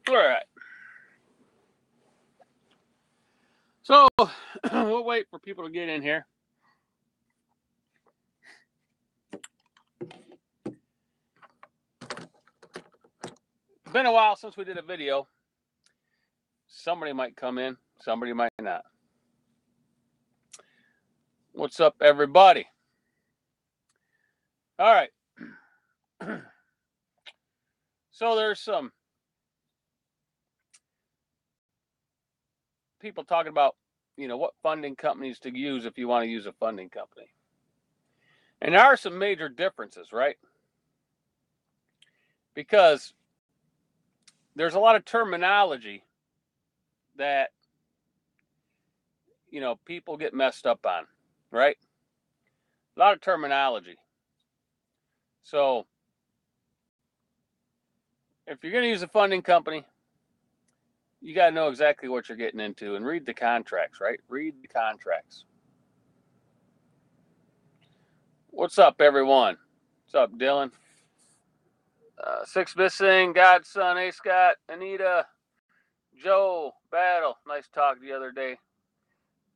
All right. So we'll wait for people to get in here. It's been a while since we did a video. Somebody might come in, somebody might not. What's up, everybody? All right. So there's some people talking about, what funding companies to use if you want to use a funding company. And there are some major differences, right? Because there's a lot of terminology that, people get messed up on, right? A lot of terminology. So if you're going to use a funding company, you got to know exactly what you're getting into and read the contracts, right? Read the contracts. What's up, everyone? What's up, Dylan? Six Missing, Godson, A. Scott, Anita, Joe, Battle. Nice talk the other day.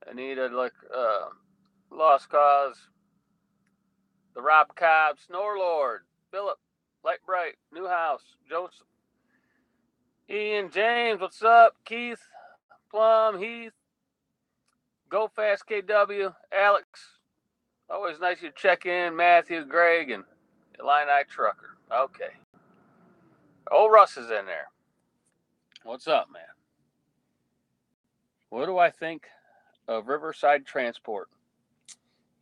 Anita, Lost Cause, the Rob Cobb, Snorlord, Philip, Light Bright, Newhouse, Joseph, Ian, James, what's up? Keith, Plum, Heath, Go Fast KW, Alex. Always nice you check in. Matthew, Greg, and Illini Trucker. Okay. Old Russ is in there. What's up, man? What do I think of Riverside Transport?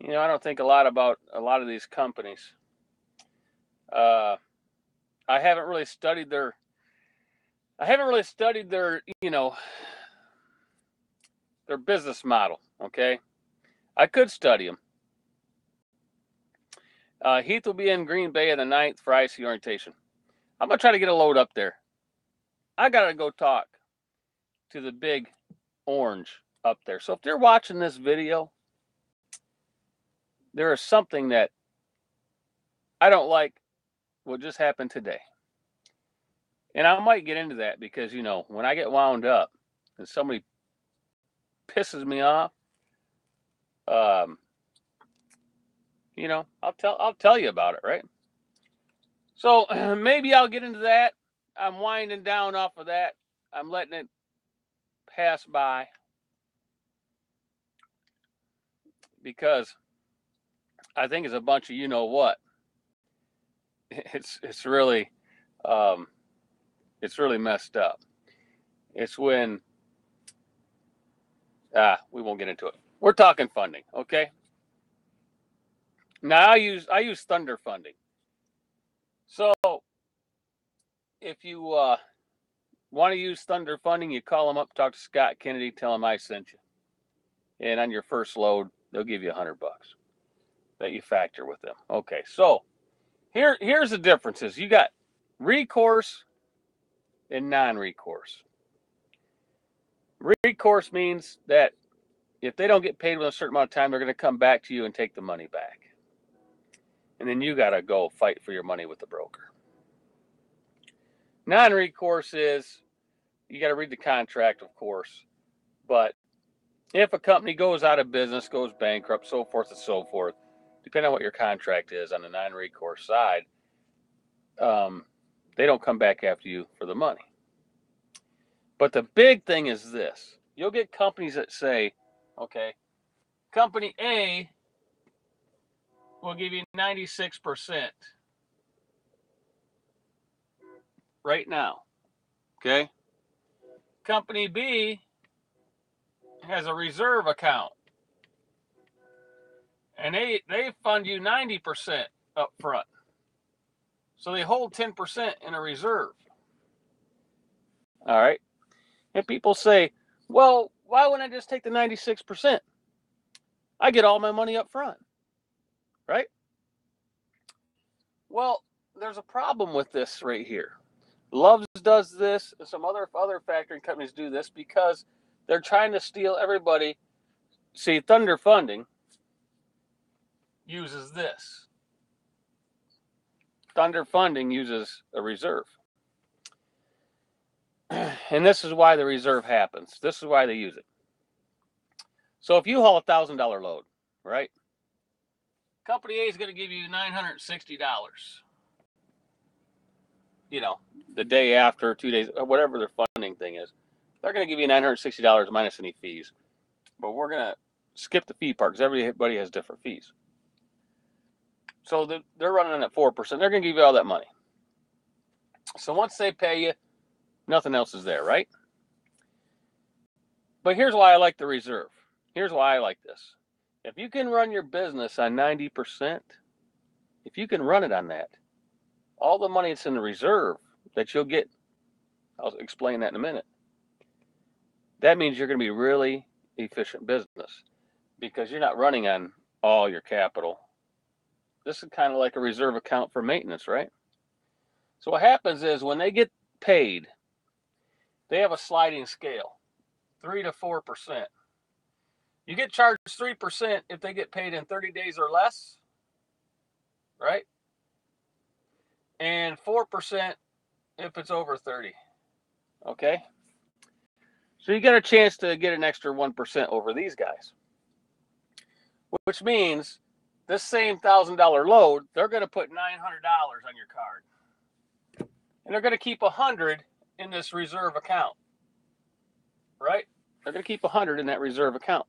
I don't think a lot about a lot of these companies. I haven't really studied their their business model, okay? I could study them. Heath will be in Green Bay on the 9th for IC orientation. I'm going to try to get a load up there. I got to go talk to the big orange up there. So if they're watching this video, there is something that I don't like what just happened today. And I might get into that because, when I get wound up and somebody pisses me off, I'll tell you about it, right? So maybe I'll get into that. I'm winding down off of that. I'm letting it pass by because I think it's a bunch of what. It's really messed up. It's when we won't get into it. We're talking funding, okay? Now I use Thunder Funding. So if you want to use Thunder Funding, you call them up, talk to Scott Kennedy, tell them I sent you. And on your first load, they'll give you $100 that you factor with them. Okay, so here's the differences. You got recourse and non-recourse. Recourse means that if they don't get paid within a certain amount of time, they're going to come back to you and take the money back. And then you got to go fight for your money with the broker. Non-recourse is, you got to read the contract, of course. But if a company goes out of business, goes bankrupt, so forth and so forth, depending on what your contract is on the non-recourse side, they don't come back after you for the money. But the big thing is this. You'll get companies that say, okay, Company A will give you 96% right now, okay? Company B has a reserve account, and they fund you 90% up front. So they hold 10% in a reserve. All right? And people say, well, why wouldn't I just take the 96%? I get all my money up front, right? Well, there's a problem with this right here. Love's does this, and some other factoring companies do this because they're trying to steal everybody. See, Thunder Funding uses this. Thunder Funding uses a reserve. And this is why the reserve happens. This is why they use it. So if you haul a $1,000 load, right? Company A is going to give you $960. You know, the day after, 2 days, whatever their funding thing is. They're going to give you $960 minus any fees. But we're going to skip the fee part because everybody has different fees. So they're running at 4%. They're going to give you all that money. So once they pay you, nothing else is there, right? But here's why I like the reserve. Here's why I like this. If you can run your business on 90%, if you can run it on that, all the money that's in the reserve that you'll get, I'll explain that in a minute. That means you're going to be really efficient business because you're not running on all your capital. This is kind of like a reserve account for maintenance, right? So what happens is when they get paid, they have a sliding scale, 3 to 4%. You get charged 3% if they get paid in 30 days or less, right? And 4% if it's over 30, okay? So you got a chance to get an extra 1% over these guys, which means this same $1,000 load, they're going to put $900 on your card. And they're going to keep 100 in this reserve account, right? They're going to keep 100 in that reserve account.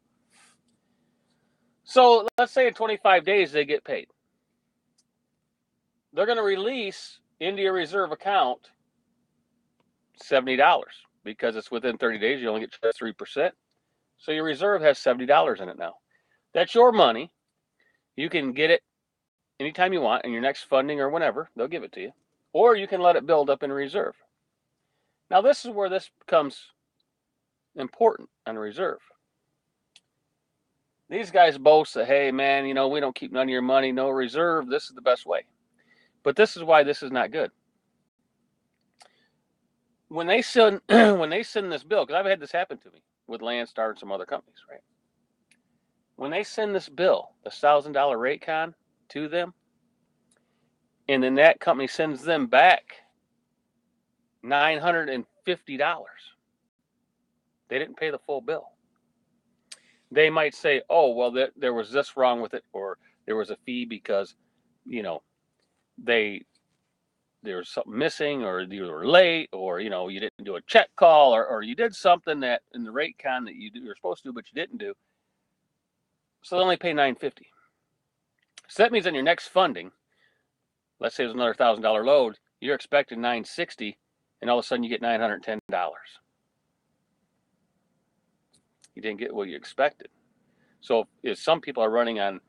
So let's say in 25 days they get paid. They're going to release into your reserve account $70 because it's within 30 days. You only get charged 3%. So your reserve has $70 in it now. That's your money. You can get it anytime you want in your next funding or whenever. They'll give it to you. Or you can let it build up in reserve. Now this is where this becomes important on reserve. These guys boast that, hey, man, you know, we don't keep none of your money, no reserve. This is the best way. But this is why this is not good. When they send this bill, because I've had this happen to me with Landstar and some other companies, right? When they send this bill, the $1,000 rate con to them, and then that company sends them back $950. They didn't pay the full bill. They might say, oh, well, there was this wrong with it, or there was a fee because, you know, there was something missing, or you were late, or, you know, you didn't do a check call, or you did something that in the rate con that you were supposed to do, but you didn't do. So they only pay $950. So that means on your next funding, let's say it was another $1,000 load, you're expecting $960, and all of a sudden you get $910. You didn't get what you expected. So if some people are running on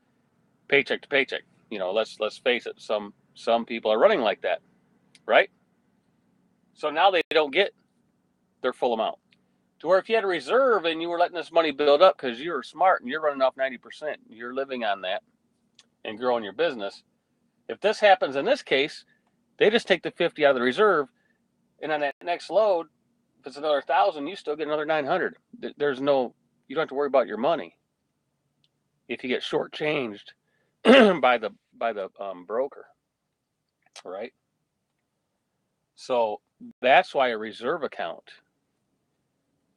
paycheck to paycheck, you know, let's face it, some people are running like that, right? So now they don't get their full amount. To where if you had a reserve and you were letting this money build up because you were smart and you're running off 90%, you're living on that and growing your business. If this happens in this case, they just take the 50 out of the reserve, and on that next load, if it's another 1,000, you still get another 900. There's no, you don't have to worry about your money if you get shortchanged by the broker, right? So that's why a reserve account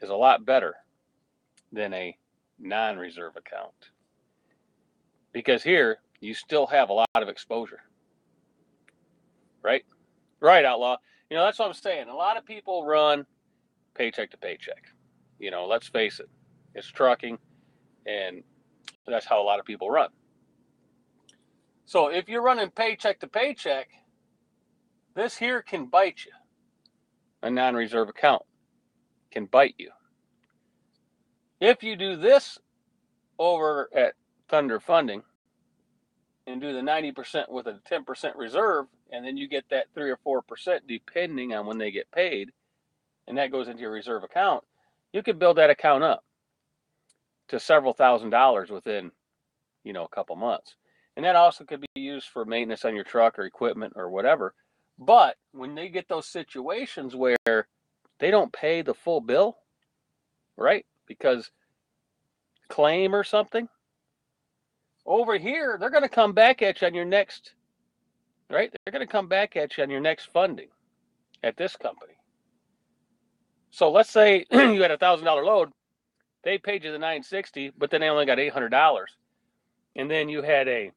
is a lot better than a non-reserve account, because here you still have a lot of exposure, right? Right, Outlaw. You know, that's what I'm saying. A lot of people run paycheck to paycheck. You know, let's face it, it's trucking, and that's how a lot of people run. So if you're running paycheck to paycheck, this here can bite you. A non-reserve account can bite you. If you do this over at Thunder Funding and do the 90% with a 10% reserve, and then you get that 3 or 4% depending on when they get paid, and that goes into your reserve account, you could build that account up to several $1,000s within, you know, a couple months. And that also could be used for maintenance on your truck or equipment or whatever. But when they get those situations where they don't pay the full bill, right, because claim or something, over here, they're going to come back at you on your next right? They're going to come back at you on your next funding at this company. So let's say you had a $1,000 load, they paid you the $960, but then they only got $800, and then you had a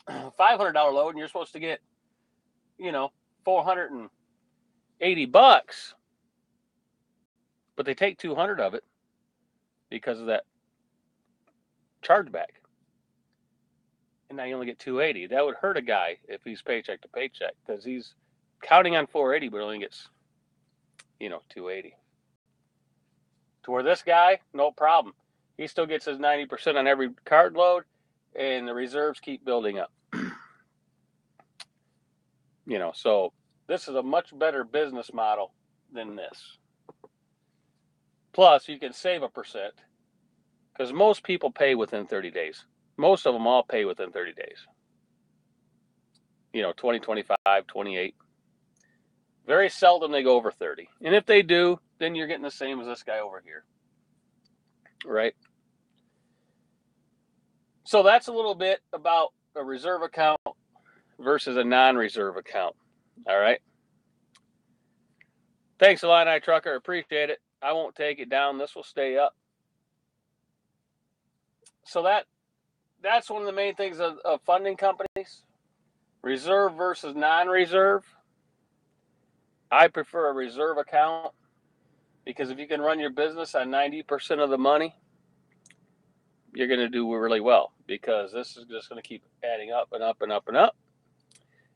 $500 load, and you're supposed to get, $480, but they take 200 of it because of that chargeback, and now you only get 280. That would hurt a guy if he's paycheck to paycheck because he's counting on 480, but only gets 280. To where this guy, no problem. He still gets his 90% on every card load, and the reserves keep building up. So this is a much better business model than this. Plus, you can save 1% because most people pay within 30 days. Most of them all pay within 30 days. 20, 25, 28. Very seldom they go over 30. And if they do, then you're getting the same as this guy over here. Right? So that's a little bit about a reserve account versus a non-reserve account. All right. Thanks, Illini Trucker. Appreciate it. I won't take it down. This will stay up. So that's one of the main things of funding companies. Reserve versus non-reserve. I prefer a reserve account because if you can run your business on 90% of the money, you're going to do really well because this is just going to keep adding up and up and up and up.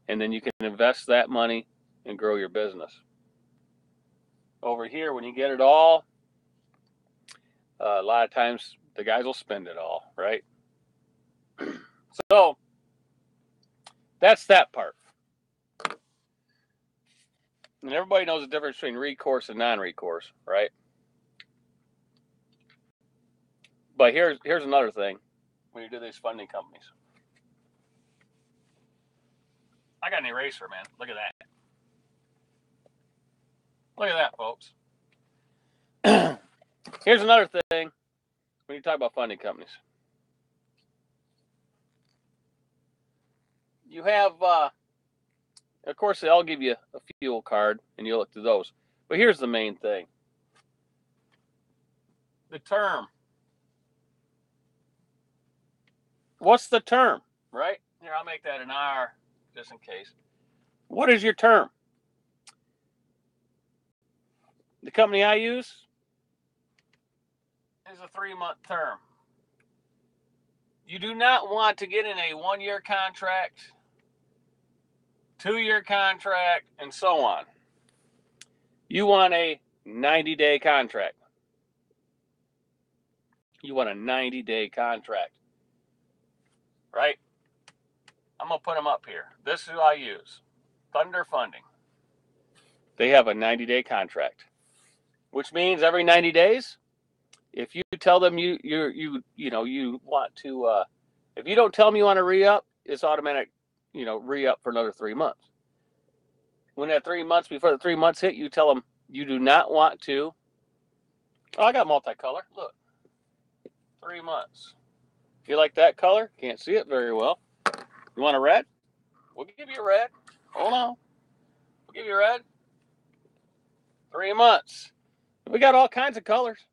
And then you can invest that money and grow your business. Over here, when you get it all, a lot of times the guys will spend it all, right? So that's that part. And everybody knows the difference between recourse and non-recourse, right? But here's another thing when you do these funding companies. I got an eraser, man. Look at that. Look at that, folks. Here's another thing when you talk about funding companies. You have, of course, they all give you a fuel card, and you look through those. But here's the main thing. The term. What's the term, right? Here, I'll make that an R just in case. What is your term? The company I use is a 3-month term. You do not want to get in a 1-year contract, 2-year contract, and so on. You want a 90-day contract. You want a 90-day contract, right? I'm going to put them up here. This is who I use. Thunder Funding. They have a 90-day contract, which means every 90 days, if you tell them you want to, if you don't tell them you want to re-up, it's automatic, re-up for another 3 months. When that 3 months, before the 3 months hit, you tell them you do not want to. Oh, I got multicolor. Look. 3 months. You like that color? Can't see it very well. You want a red? We'll give you a red. Hold on. We'll give you a red. 3 months. We got all kinds of colors.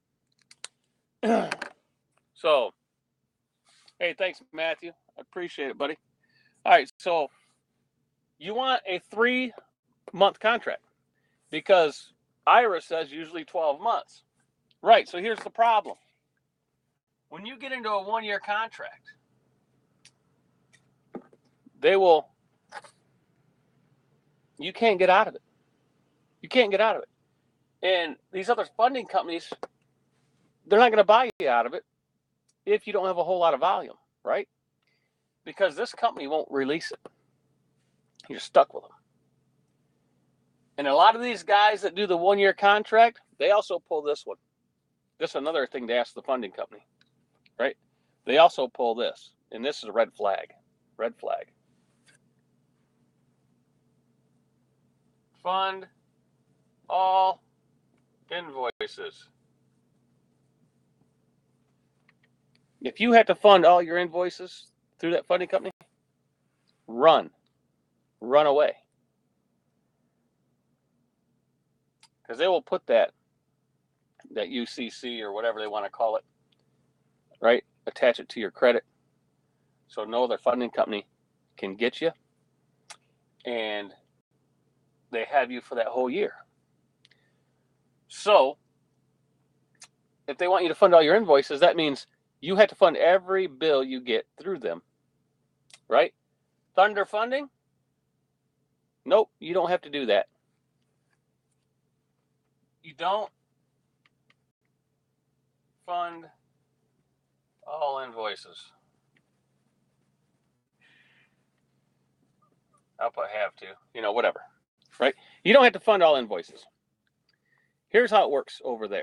So, hey, thanks, Matthew. I appreciate it, buddy. All right, so you want a 3-month contract because IRA says usually 12 months. Right, so here's the problem. When you get into a 1-year contract, you can't get out of it. You can't get out of it. And these other funding companies, they're not going to buy you out of it if you don't have a whole lot of volume, right? Because this company won't release it. You're stuck with them. And a lot of these guys that do the 1-year contract, they also pull this one. This is another thing to ask the funding company, right? They also pull this, and this is a red flag. Red flag. Fund all invoices. If you have to fund all your invoices through that funding company, run. run away. Because they will put that UCC or whatever they want to call it, right? Attach it to your credit. So no other funding company can get you. And they have you for that whole year. So if they want you to fund all your invoices, that means you have to fund every bill you get through them, right? Thunder funding? Nope, you don't have to do that. You don't fund all invoices. I'll put have to, whatever, right? You don't have to fund all invoices. Here's how it works over there.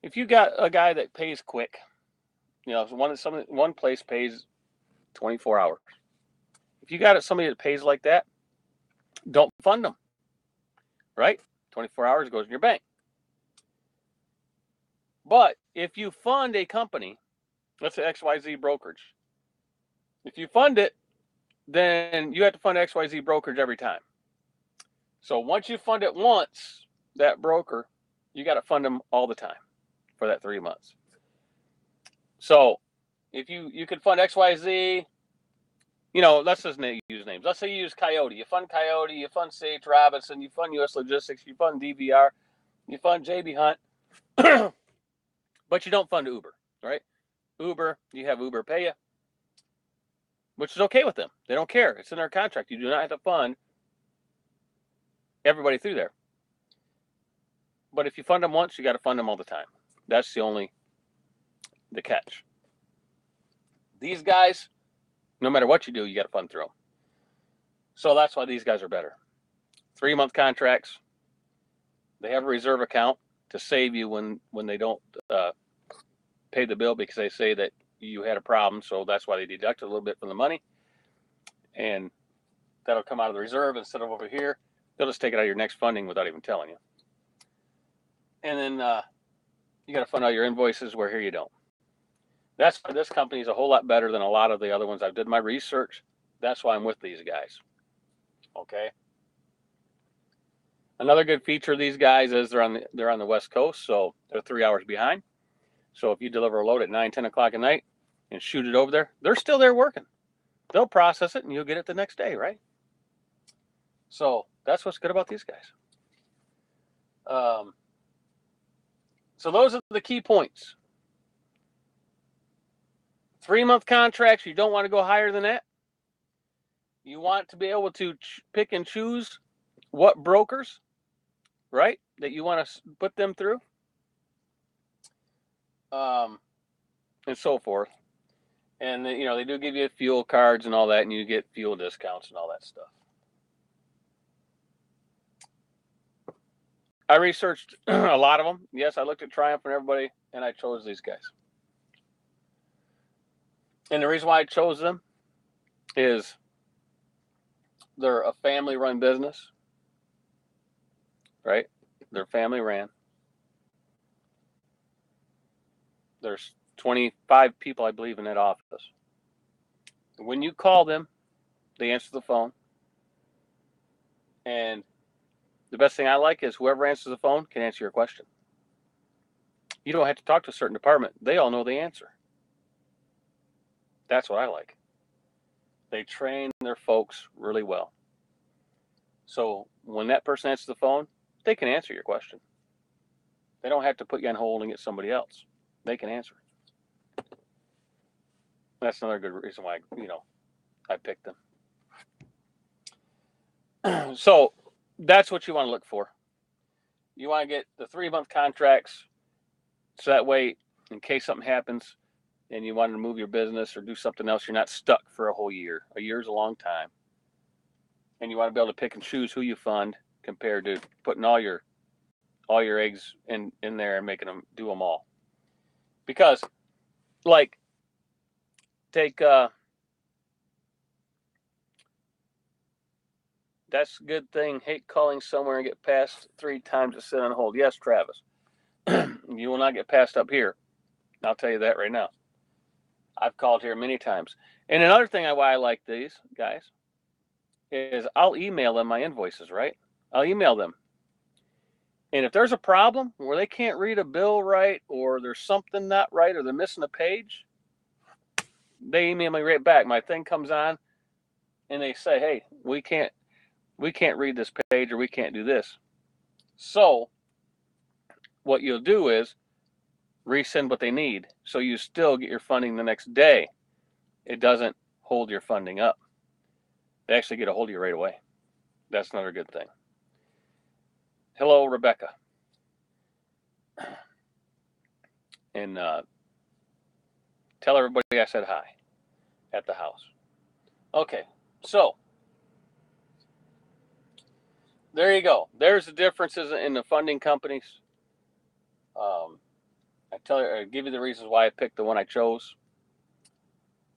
If you got a guy that pays quick, one place pays 24 hours. If you got somebody that pays like that, don't fund them, right? 24 hours goes in your bank. But if you fund a company, let's say XYZ brokerage, if you fund it, then you have to fund XYZ brokerage every time. So once you fund it once, that broker, you got to fund them all the time for that 3 months. So if you could fund XYZ, let's just use names. Let's say you use Coyote. You fund Coyote, you fund C.H. Robinson, you fund U.S. Logistics, you fund DVR, you fund JB Hunt, but you don't fund Uber, right? Uber, you have Uber pay you, which is okay with them. They don't care. It's in their contract. You do not have to fund everybody through there. But if you fund them once, you got to fund them all the time. That's the catch. These guys, no matter what you do, you got to fund through them. So that's why these guys are better. 3-month contracts. They have a reserve account to save you when they don't pay the bill because they say that you had a problem. So that's why they deduct a little bit from the money. And that'll come out of the reserve instead of over here. They'll just take it out of your next funding without even telling you. And then you got to fund all your invoices where here you don't. That's why this company is a whole lot better than a lot of the other ones. I've did my research. That's why I'm with these guys. Okay. Another good feature of these guys is they're on the West Coast, so they're 3 hours behind. So if you deliver a load at 9, 10 o'clock at night and shoot it over there, they're still there working. They'll process it and you'll get it the next day, right? So that's what's good about these guys. So those are the key points. 3-month contracts, you don't want to go higher than that. You want to be able to pick and choose what brokers, right, that you want to put them through, and so forth. And they do give you fuel cards and all that, and you get fuel discounts and all that stuff. I researched a lot of them. Yes, I looked at Triumph and everybody, and I chose these guys. And the reason why I chose them is they're a family-run business, right? They're family-ran. There's 25 people, I believe, in that office. When you call them, they answer the phone. And the best thing I like is whoever answers the phone can answer your question. You don't have to talk to a certain department. They all know the answer. That's what I like. They train their folks really well. So when that person answers the phone, they can answer your question. They don't have to put you on hold and get somebody else. They can answer. That's another good reason why, I picked them. So that's what you want to look for. You want to get the 3-month contracts. So that way, in case something happens and you want to move your business or do something else, you're not stuck for a whole year. A year is a long time. And you want to be able to pick and choose who you fund compared to putting all your eggs in there and making them do them all. Because, take that's a good thing. Hate calling somewhere and get passed 3 times to sit on hold. Yes, Travis. You will not get passed up here. I'll tell you that right now. I've called here many times. And another thing why I like these guys is I'll email them my invoices, right? I'll email them. And if there's a problem where they can't read a bill right, or there's something not right, or they're missing a page, they email me right back. My thing comes on, and they say, "Hey, we can't read this page, or we can't do this." So what you'll do is resend what they need, so you still get your funding the next day. It doesn't hold your funding up. They actually get a hold of you right away. That's another good thing. Hello, Rebecca. And tell everybody I said hi at the house. Okay, so there you go. There's the differences in the funding companies. I give you the reasons why I picked the one I chose.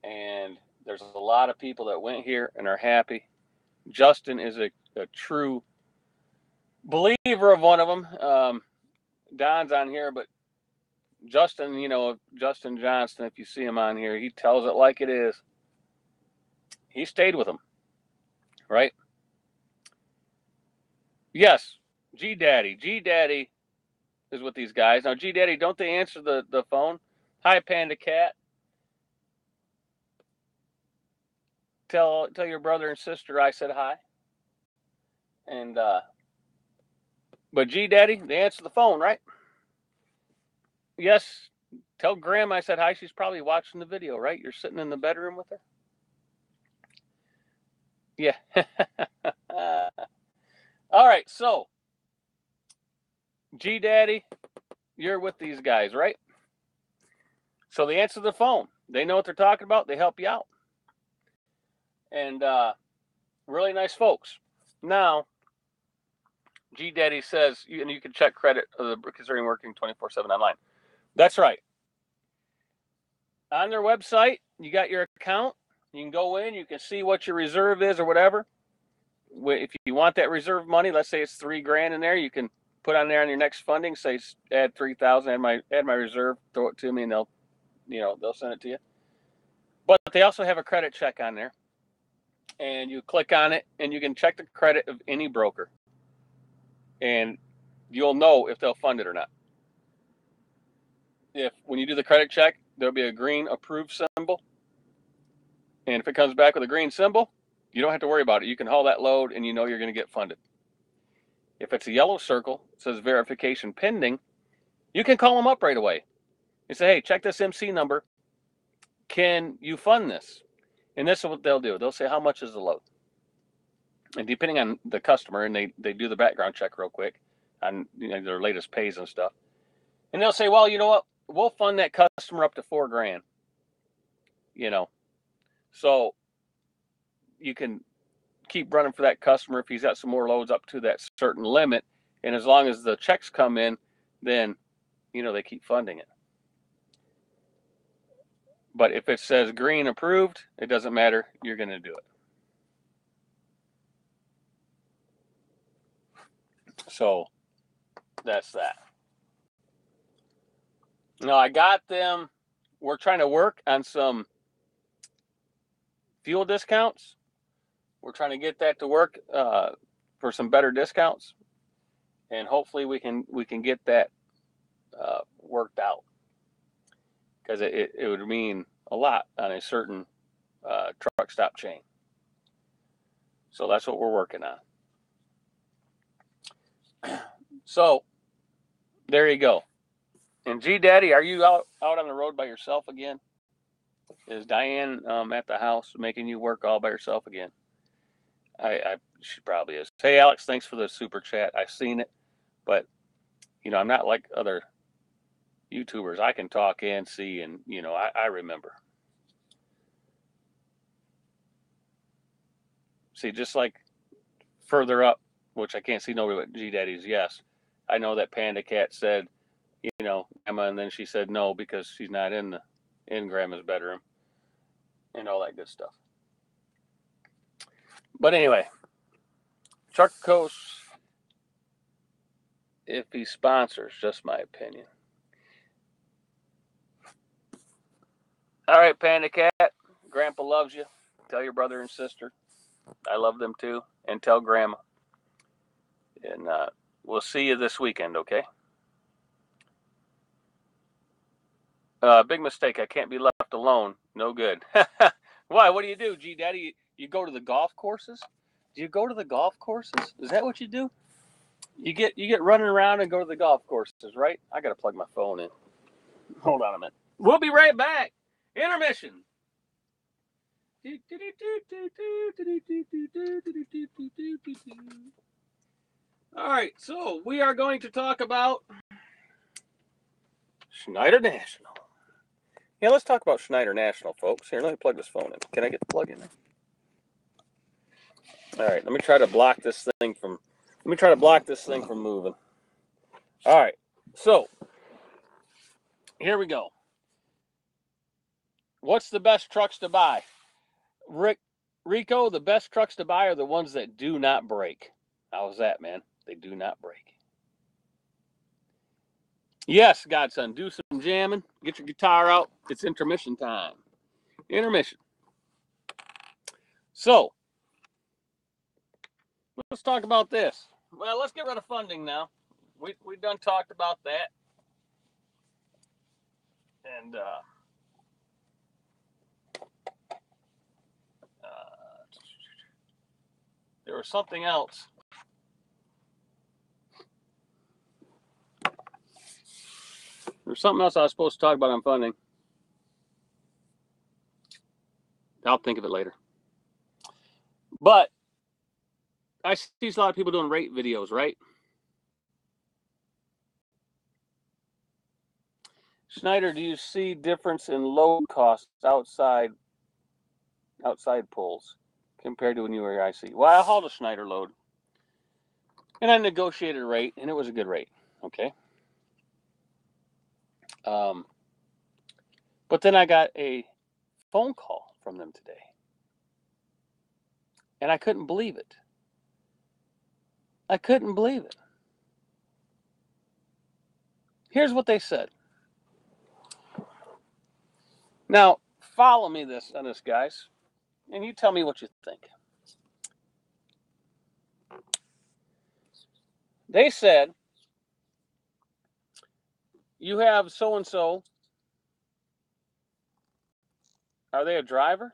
And there's a lot of people that went here and are happy. Justin is a true believer of one of them. Don's on here, but Justin, Justin Johnston, if you see him on here, he tells it like it is. He stayed with him, right? Yes, G Daddy is with these guys. Now, G Daddy, don't they answer the phone? Hi, Panda Cat. Tell your brother and sister I said hi. And but G Daddy, they answer the phone, right? Yes. Tell Graham I said hi. She's probably watching the video, right? You're sitting in the bedroom with her. Yeah. All right. So, G Daddy, you're with these guys, right? So they answer the phone. They know what they're talking about. They help you out. And really nice folks. Now, G Daddy says, and you can check credit considering working 24/7 online. That's right. On their website, you got your account. You can go in. You can see what your reserve is or whatever. If you want that reserve money, let's say it's $3,000 in there, you can put on there on your next funding. Say add 3,000. Add my reserve. Throw it to me, and they'll send it to you. But they also have a credit check on there, and you click on it, and you can check the credit of any broker, and you'll know if they'll fund it or not. When you do the credit check, there'll be a green approve symbol, and if it comes back with a green symbol, you don't have to worry about it. You can haul that load, and you know you're going to get funded. If it's a yellow circle, it says verification pending, you can call them up right away and say, "Hey, check this MC number. Can you fund this?" And this is what they'll do. They'll say, "How much is the load?" And depending on the customer, and they do the background check real quick on their latest pays and stuff. And they'll say, "Well, you know what? We'll fund that customer up to $4,000." So you can keep running for that customer if he's got some more loads up to that certain limit. And as long as the checks come in, then, they keep funding it. But if it says green approved, it doesn't matter. You're going to do it. So that's that. Now I got them. We're trying to work on some fuel discounts. We're trying to get that to work for some better discounts, and hopefully we can get that worked out, because it would mean a lot on a certain truck stop chain. So that's what we're working on. So there you go. And G Daddy, are you out on the road by yourself again? Is Diane at the house making you work all by yourself again? She probably is. Hey Alex, thanks for the super chat. I've seen it, but I'm not like other YouTubers. I can talk and see, and I remember. See, just like further up, which I can't see nobody but G Daddy's yes. I know that Panda Cat said, Grandma, and then she said no because she's not in Grandma's bedroom and all that good stuff. But anyway, Truck Coast, if he sponsors, just my opinion. All right, Panda Cat, Grandpa loves you. Tell your brother and sister I love them too. And tell Grandma. And we'll see you this weekend, okay? Big mistake. I can't be left alone. No good. Why? What do you do, G Daddy? You go to the golf courses? Do you go to the golf courses? Is that what you do? You get running around and go to the golf courses, right? I gotta plug my phone in. Hold on a minute. We'll be right back. Intermission. All right, so we are going to talk about Schneider National. Yeah, let's talk about Schneider National, folks. Here, let me plug this phone in. Can I get the plug in there? All right, let me try to block this thing from moving. All right, so here we go. What's the best trucks to buy? Rico, the best trucks to buy are the ones that do not break. How's that, man? They do not break. Yes, Godson, do some jamming. Get your guitar out. It's intermission time. Intermission. So, let's talk about this. Well, let's get rid of funding now. We done talked about that. And there was something else. There's something else I was supposed to talk about on funding. I'll think of it later. But I see a lot of people doing rate videos, right? Schneider, do you see difference in load costs outside pulls compared to when you were IC? Well, I hauled a Schneider load, and I negotiated a rate, and it was a good rate. Okay. But then I got a phone call from them today, and I couldn't believe it. I couldn't believe it. Here's what they said. Now, follow me on this, guys, and you tell me what you think. They said, you have so-and-so. Are they a driver?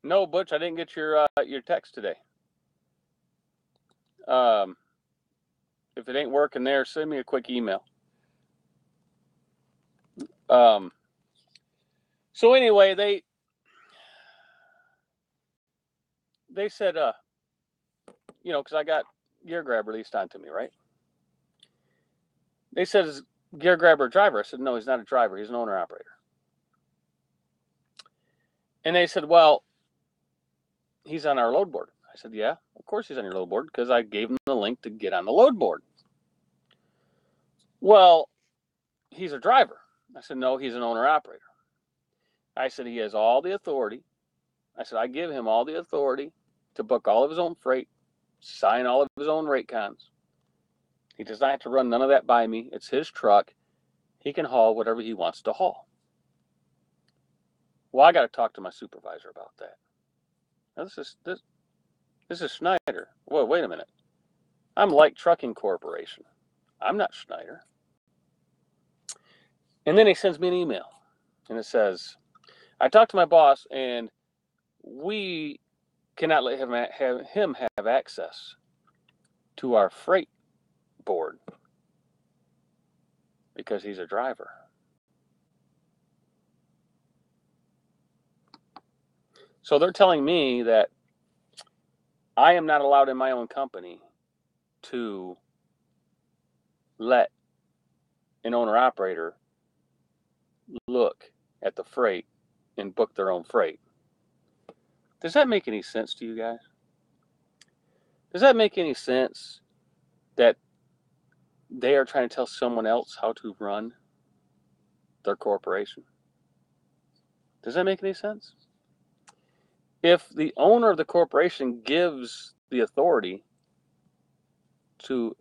No, Butch, I didn't get your text today. If it ain't working there, send me a quick email. So anyway, they said, because I got Gear Grab released onto me, right? They said, is Gear Grabber a driver? I said, no, he's not a driver. He's an owner-operator. And they said, well, he's on our load board. I said, yeah, of course he's on your load board because I gave him the link to get on the load board. Well, he's a driver. I said, no, he's an owner-operator. I said, he has all the authority. I said, I give him all the authority to book all of his own freight, sign all of his own rate cons. He does not have to run none of that by me. It's his truck. He can haul whatever he wants to haul. Well, I got to talk to my supervisor about that. Now, this is Schneider. Whoa, wait a minute. I'm Like Trucking Corporation. I'm not Schneider. And then he sends me an email, and it says, I talked to my boss, and we cannot let him have access to our freight board because he's a driver. So they're telling me that I am not allowed in my own company to let an owner-operator look at the freight and book their own freight. Does that make any sense to you guys? Does that make any sense that they are trying to tell someone else how to run their corporation? Does that make any sense? If the owner of the corporation gives the authority to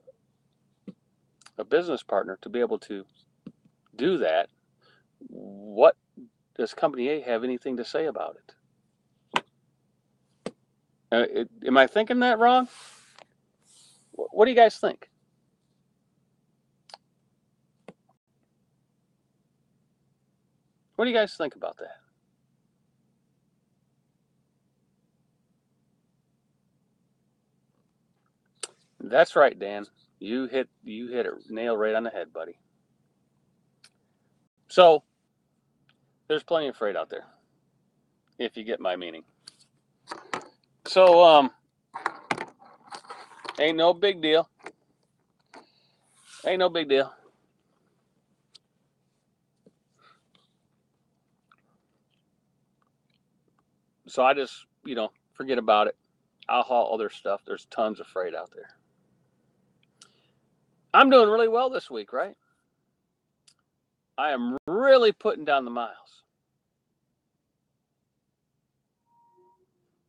a business partner to be able to do that, what does Company A have anything to say about it? Am I thinking that wrong? What do you guys think? What do you guys think about that? That's right, Dan. You hit a nail right on the head, buddy. So there's plenty of freight out there, if you get my meaning. So ain't no big deal. Ain't no big deal. So I just, forget about it. I'll haul other stuff. There's tons of freight out there. I'm doing really well this week, right? I am really putting down the miles.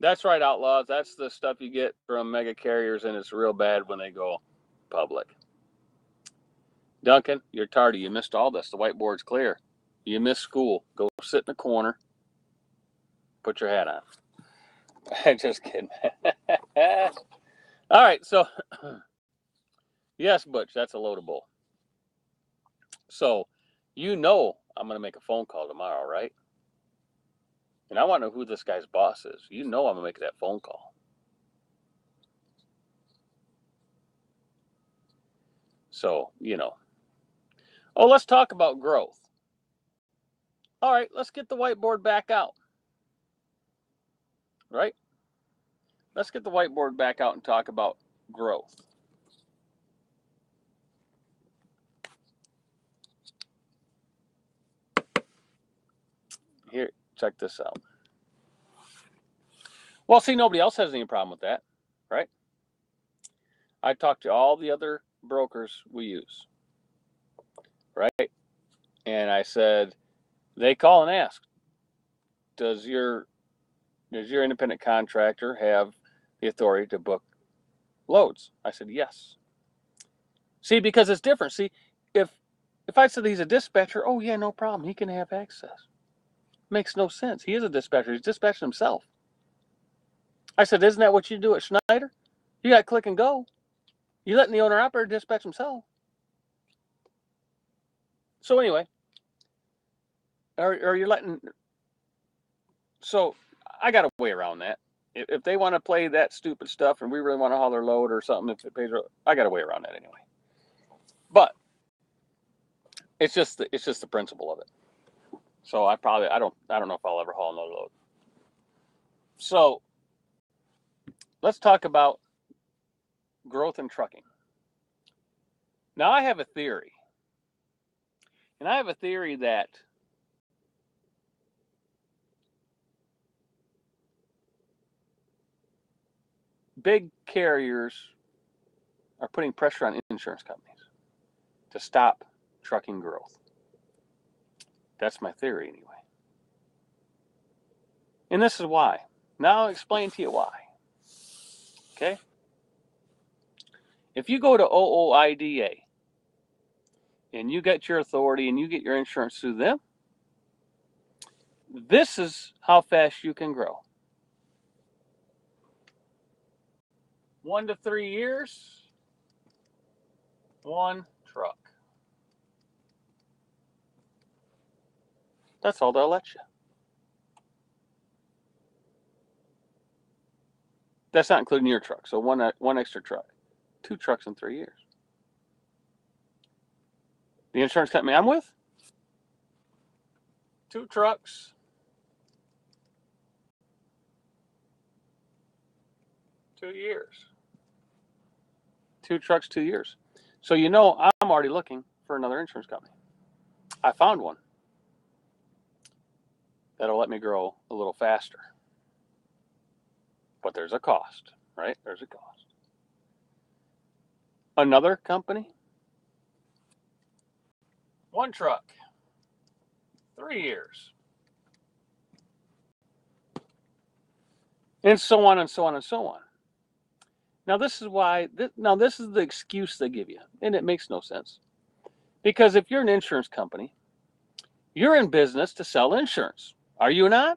That's right, Outlaws. That's the stuff you get from mega carriers, and it's real bad when they go public. Duncan, you're tardy. You missed all this. The whiteboard's clear. You missed school. Go sit in the corner. Put your hat on. I'm just kidding. All right, so yes, Butch, that's a load of bull. So I'm going to make a phone call tomorrow, right? And I want to know who this guy's boss is. I'm going to make that phone call. So, Oh, let's talk about growth. All right, let's get the whiteboard back out. Right? Let's get the whiteboard back out and talk about growth. Here, check this out. Well, see, nobody else has any problem with that, right? I talked to all the other brokers we use, right? And I said, they call and ask, does your independent contractor have the authority to book loads? I said, yes. See, because it's different. See, if I said he's a dispatcher, oh yeah, no problem. He can have access. Makes no sense. He is a dispatcher. He's dispatching himself. I said, isn't that what you do at Schneider? You got click and go. You're letting the owner operator dispatch himself. So anyway, or you're letting. So I got a way around that. If they want to play that stupid stuff and we really want to haul their load or something, if it pays, I got a way around that anyway. But it's just the principle of it. So I don't know if I'll ever haul another load. So let's talk about growth in trucking. Now I have a theory. And I have a theory that big carriers are putting pressure on insurance companies to stop trucking growth. That's my theory anyway. And this is why. Now I'll explain to you why. Okay? If you go to OOIDA and you get your authority and you get your insurance through them, this is how fast you can grow. 1 to 3 years, 1 truck. That's all they'll let you. That's not including your truck. So one extra truck. 2 trucks in 3 years. The insurance company I'm with, 2 trucks, 2 years. 2 trucks, 2 years. So I'm already looking for another insurance company. I found one that'll let me grow a little faster. But there's a cost, right? There's a cost. Another company, 1 truck, 3 years. And so on and so on and so on. Now this is why, this is the excuse they give you. And it makes no sense. Because if you're an insurance company, You're in business to sell insurance, are you not?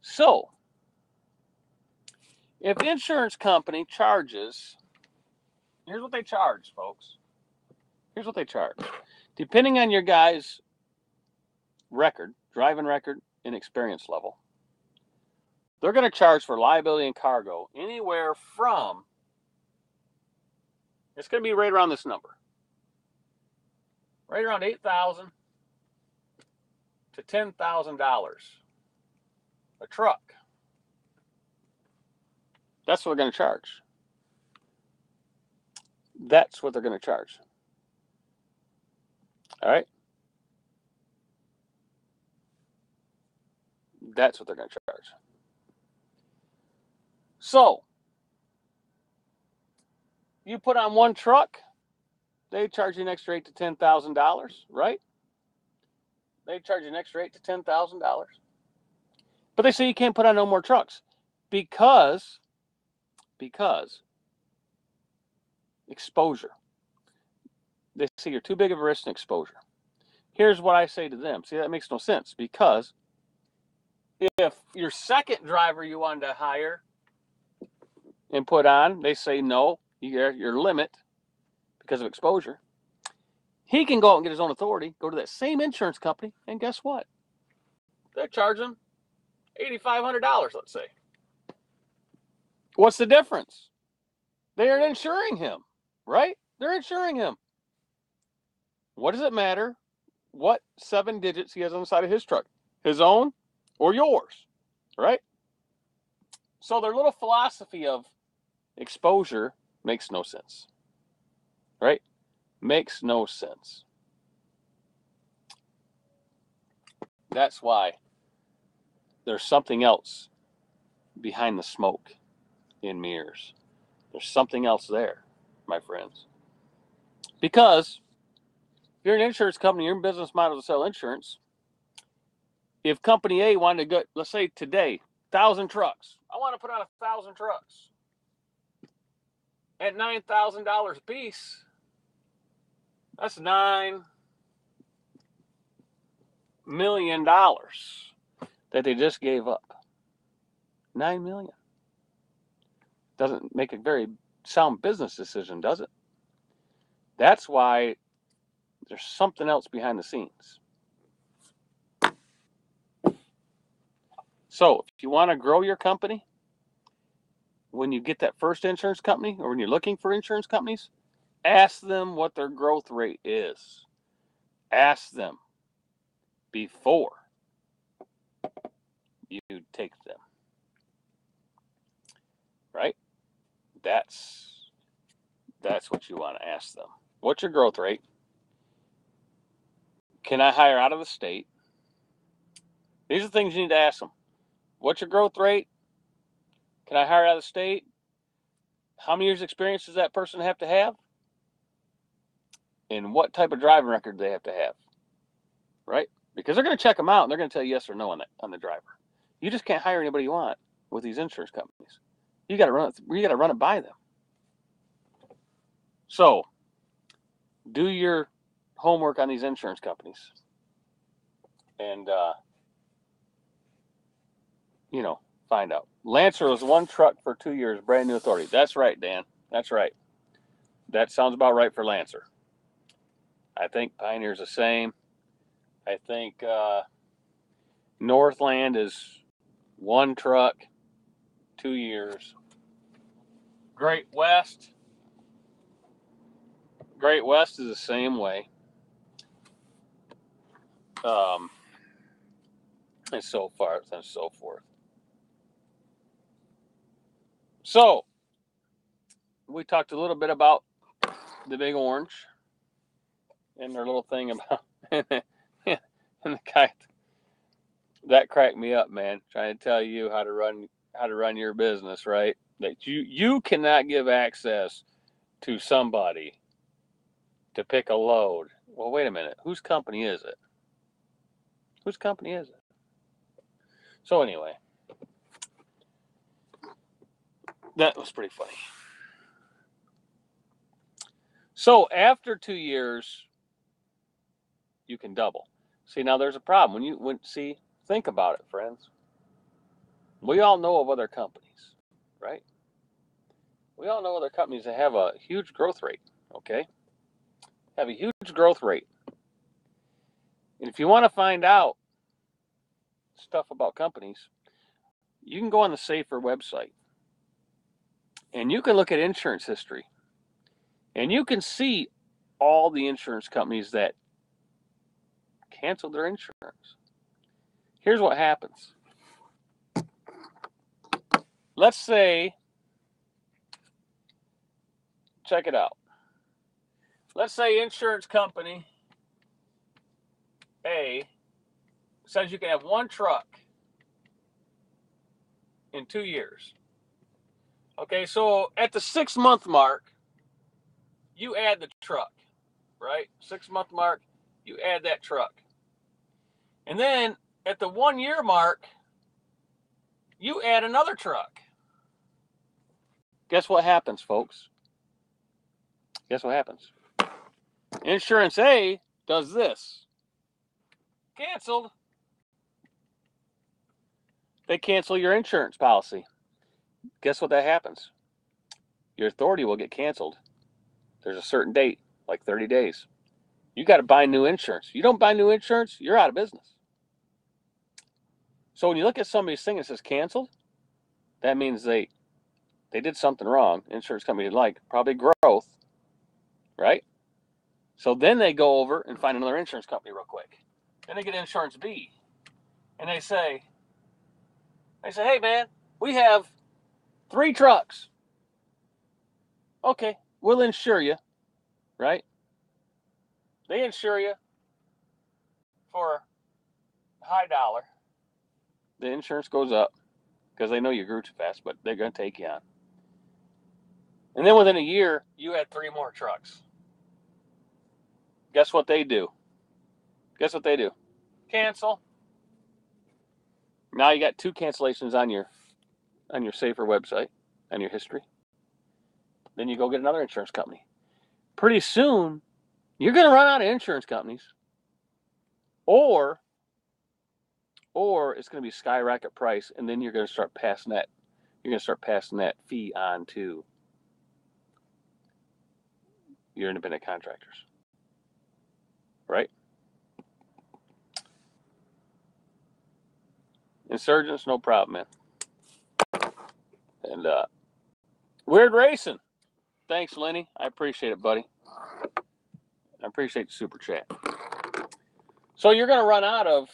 So, if the insurance company charges, here's what they charge, folks. Here's what they charge. Depending on your guy's record, driving record, and experience level, they're going to charge for liability and cargo anywhere from, it's going to be right around this number, right around $8,000 to $10,000 a truck. That's what they're going to charge. That's what they're going to charge. All right? That's what they're going to charge. So, you put on one truck, they charge you an extra $8,000 to $10,000, right? They charge you an extra $8,000 to $10,000. But they say you can't put on no more trucks because exposure. They say you're too big of a risk in exposure. Here's what I say to them. See, that makes no sense, because if your second driver you wanted to hire and put on, they say no, your limit because of exposure. He can go out and get his own authority, go to that same insurance company, and guess what? They're charging $8,500, let's say. What's the difference? They're insuring him, right? They're insuring him. What does it matter what 7 digits he has on the side of his truck? His own or yours, right? So their little philosophy of exposure makes no sense, right? Makes no sense. That's why there's something else behind the smoke in mirrors. There's something else there, my friends. Because if you're an insurance company, your business model to sell insurance. If Company A wanted to get, let's say today, 1,000 trucks. I want to put on 1,000 trucks at $9,000 a piece. That's $9 million that they just gave up. $9 million. Doesn't make a very sound business decision, does it? That's why there's something else behind the scenes. So if you want to grow your company, when you get that first insurance company, or when you're looking for insurance companies, ask them what their growth rate is. Ask them before you take them. Right? That's what you want to ask them. What's your growth rate? Can I hire out of the state? These are the things you need to ask them. What's your growth rate? Can I hire out of the state? How many years experience does that person have to have? And what type of driving record do they have to have? Right? Because they're going to check them out and they're going to tell you yes or no on the driver. You just can't hire anybody you want with these insurance companies. You got to run it by them. So, do your homework on these insurance companies. And find out. Lancer was 1 truck for 2 years, brand new authority. That's right, Dan. That's right. That sounds about right for Lancer. I think Pioneer's the same. I think Northland is 1 truck, 2 years. Great West is the same way. And so forth and so forth. So, we talked a little bit about the Big Orange and their little thing about and the guy that cracked me up, man. Trying to tell you how to run your business, right? That you cannot give access to somebody to pick a load. Well, wait a minute. Whose company is it? Whose company is it? So anyway, that was pretty funny. So after 2 years, you can double. See, now there's a problem. Think about it, friends. We all know of other companies, right? We all know other companies that have a huge growth rate, okay? Have a huge growth rate. And if you want to find out stuff about companies, you can go on the Safer website and you can look at insurance history and you can see all the insurance companies that canceled their insurance. Here's what happens. Let's say, check it out. Let's say insurance company A says you can have one truck in 2 years. Okay, so at the 6-month mark, you add the truck, right? 6-month mark, you add that truck. And then at the 1-year mark, you add another truck. Guess what happens, folks? Guess what happens? Insurance A does this. Canceled. They cancel your insurance policy. Guess what that happens? Your authority will get canceled. There's a certain date, like 30 days. You got to buy new insurance. You don't buy new insurance, you're out of business. So when you look at somebody's thing that says canceled, that means they did something wrong. Insurance company didn't like, probably growth, right? So then they go over and find another insurance company real quick. Then they get insurance B, and they say, hey man, we have 3 trucks. Okay, we'll insure you, right? They insure you for a high dollar. The insurance goes up because they know you grew too fast, but they're going to take you on. And then within a year, you had 3 more trucks. Guess what they do? Cancel. Now you got 2 cancellations on your Safer website, on your history. Then you go get another insurance company. Pretty soon, you're going to run out of insurance companies, or it's going to be skyrocket price, and then you're going to start passing that. You're going to start passing that fee on to your independent contractors, right? Insurgents, no problem, man. And Weird Racing. Thanks, Lenny. I appreciate it, buddy. I appreciate the super chat. So you're going to run out of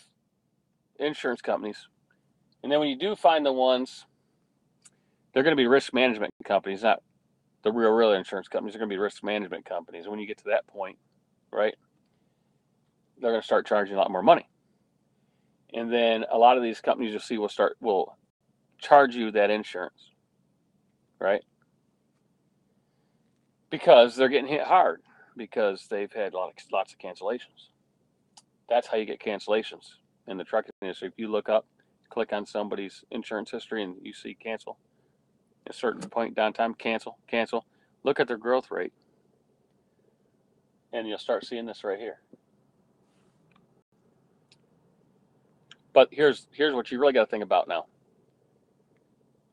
insurance companies. And then when you do find the ones, they're going to be risk management companies, not the real insurance companies. They're going to be risk management companies. And when you get to that point, right, they're going to start charging a lot more money. And then a lot of these companies you'll see will charge you that insurance, right? Because they're getting hit hard because they've had lots of cancellations. That's how you get cancellations in the trucking industry. If you look up, click on somebody's insurance history and you see cancel, at a certain point downtime, cancel. Look at their growth rate, and you'll start seeing this right here. But here's what you really got to think about now.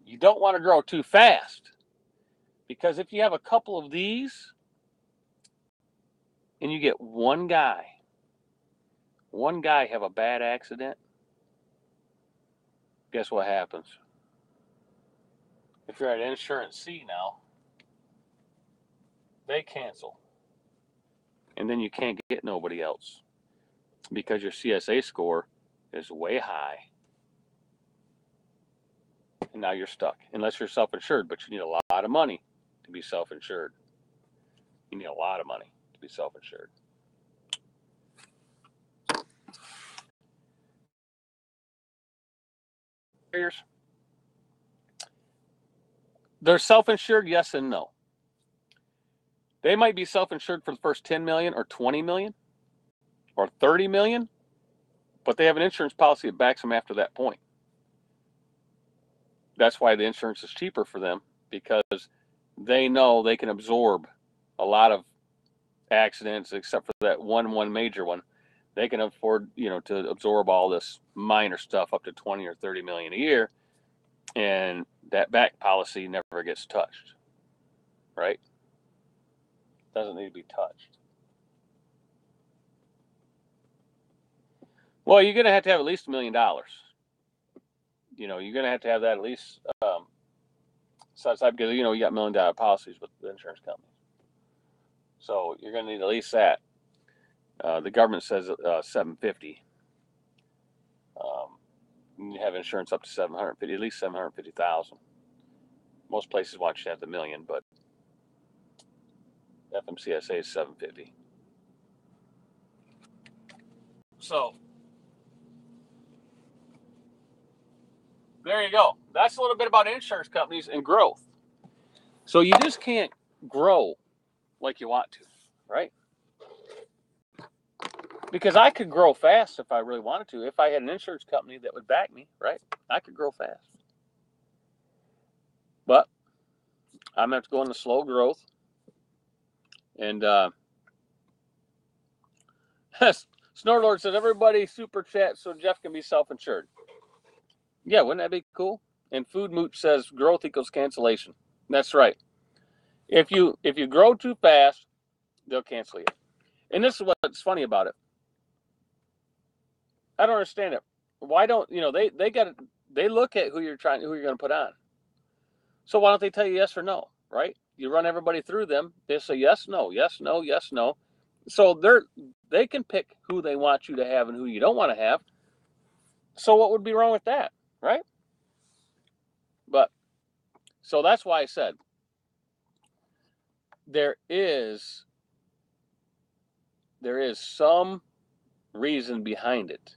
You don't want to grow too fast, because if you have a couple of these and you get one guy have a bad accident, guess what happens? If you're at insurance C now, they cancel. And then you can't get nobody else because your CSA score is way high. And now you're stuck, unless you're self-insured, but you need a lot of money to be self-insured. You need a lot of money to be self-insured. They're self-insured, yes and no. They might be self-insured for the first 10 million or 20 million or 30 million, but they have an insurance policy that backs them after that point. That's why the insurance is cheaper for them, because they know they can absorb a lot of accidents, except for that one major one. they can afford, to absorb all this minor stuff up to 20 or 30 million a year, and that back policy never gets touched, right? Doesn't need to be touched. Well, you're going to have at least $1 million. You're going to have that at least set aside, because you got $1 million policies with the insurance companies. So you're going to need at least that. The government says $750. You have insurance up to $750, at least $750,000. Most places want you to have the $1 million, but FMCSA is $750. So there you go. That's a little bit about insurance companies and growth. So you just can't grow like you want to, right? Because I could grow fast if I really wanted to. If I had an insurance company that would back me, right? I could grow fast. But I'm going to have to go into slow growth. And Snortlord says, everybody super chat so Jeff can be self-insured. Yeah, wouldn't that be cool? And Food Mooch says growth equals cancellation. That's right. If you grow too fast, they'll cancel you. And this is what's funny about it. I don't understand it. Why don't they look at who you're going to put on. So why don't they tell you yes or no, right? You run everybody through them. They say yes, no, yes, no, yes, no. So they can pick who they want you to have and who you don't want to have. So what would be wrong with that, right? But so that's why I said there is some reason behind it.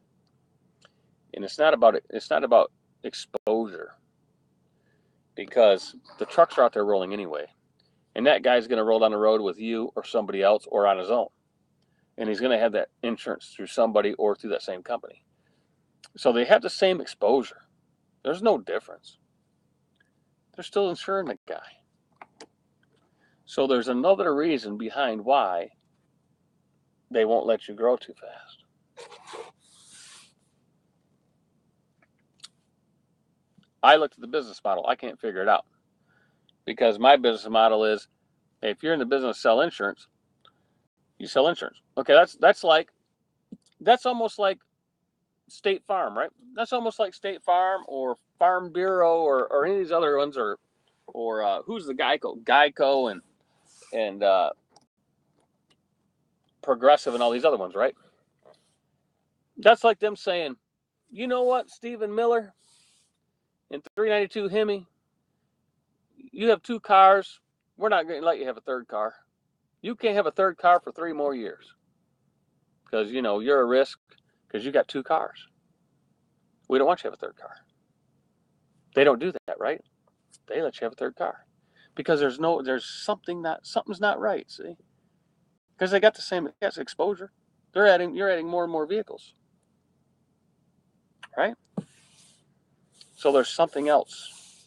And it's not about exposure, because the trucks are out there rolling anyway. And that guy's going to roll down the road with you or somebody else or on his own. And he's going to have that insurance through somebody or through that same company. So they have the same exposure. There's no difference. They're still insuring the guy. So there's another reason behind why they won't let you grow too fast. I looked at the business model. I can't figure it out. Because my business model is, if you're in the business to sell insurance, you sell insurance. Okay, that's almost like State Farm, right? That's almost like State Farm or Farm Bureau or any of these other ones, or who's the Geico and Progressive and all these other ones, right? That's like them saying, you know what, Stephen Miller, in 392 Hemi, you have 2 cars. We're not going to let you have a third car. You can't have a third car for 3 more years because you're a risk because you got 2 cars. We don't want you to have a third car. They don't do that, right? They let you have a third car because something's not right. See, because they got the same exposure. You're adding more and more vehicles, right? So there's something else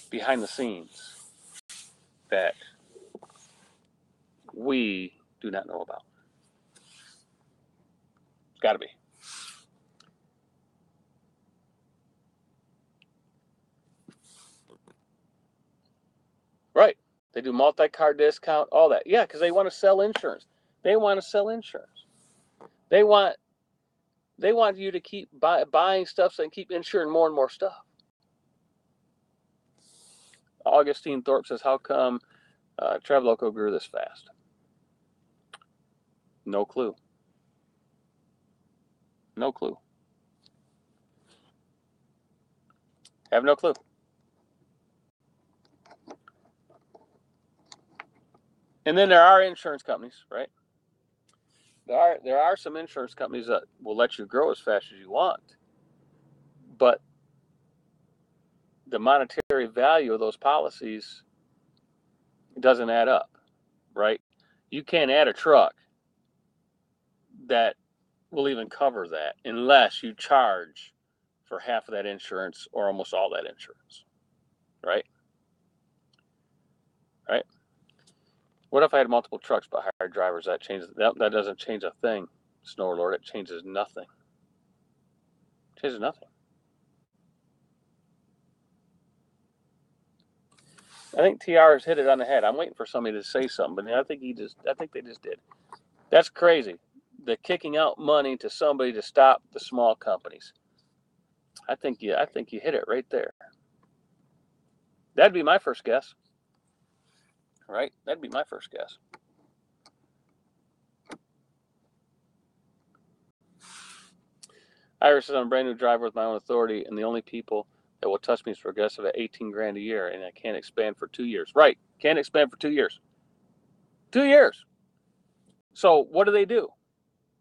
behind the scenes that we do not know about. It's got to be. Right. They do multi-car discount, all that. Yeah, because they want to sell insurance. They want to sell insurance. They want you to keep buying stuff so they can keep insuring more and more stuff. Augustine Thorpe says, how come Traveloco grew this fast? No clue. No clue. Have no clue. And then there are insurance companies, right? There are some insurance companies that will let you grow as fast as you want, but the monetary value of those policies doesn't add up, right? You can't add a truck that will even cover that unless you charge for half of that insurance or almost all that insurance, right? Right? What if I had multiple trucks but hired drivers? That doesn't change a thing. Snow Lord. It changes nothing. It changes nothing. I think TR's hit it on the head. I'm waiting for somebody to say something, but I think they just did. That's crazy. The kicking out money to somebody to stop the small companies. I think you hit it right there. That'd be my first guess. Right? That'd be my first guess. Iris says I'm a brand new driver with my own authority, and the only people that will touch me is Progressive at 18 grand a year, and I can't expand for 2 years. Right? Can't expand for 2 years. 2 years. So what do they do?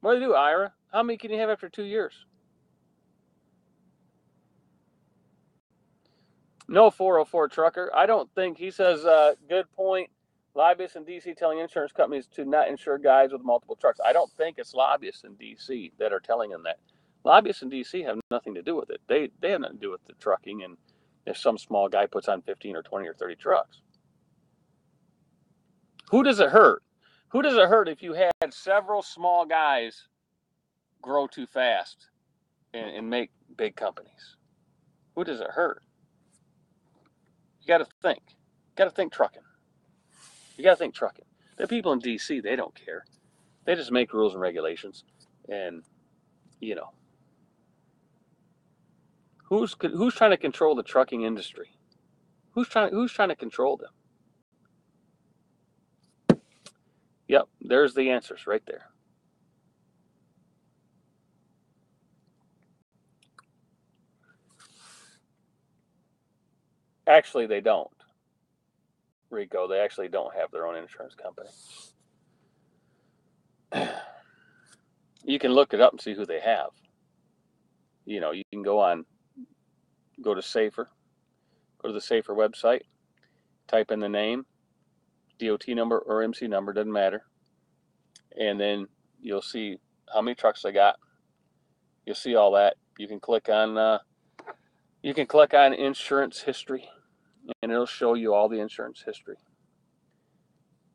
What do they do, Ira? How many can you have after 2 years? No 404 trucker. I don't think he says. Good point. Lobbyists in D.C. telling insurance companies to not insure guys with multiple trucks. I don't think it's lobbyists in D.C. that are telling them that. Lobbyists in D.C. have nothing to do with it. They have nothing to do with the trucking, and if some small guy puts on 15 or 20 or 30 trucks. Who does it hurt? Who does it hurt if you had several small guys grow too fast and make big companies? Who does it hurt? You got to think. You got to think trucking. You got to think trucking. The people in D.C., they don't care. They just make rules and regulations. And, you know, who's trying to control the trucking industry? Who's trying to control them? Yep, there's the answers right there. Actually, they don't, Rico. They actually don't have their own insurance company. You can look it up and see who they have. You know, you can go to Safer, go to the Safer website, type in the name, DOT number or MC number, doesn't matter. And then you'll see how many trucks they got. You'll see all that. You can click on insurance history, and it'll show you all the insurance history.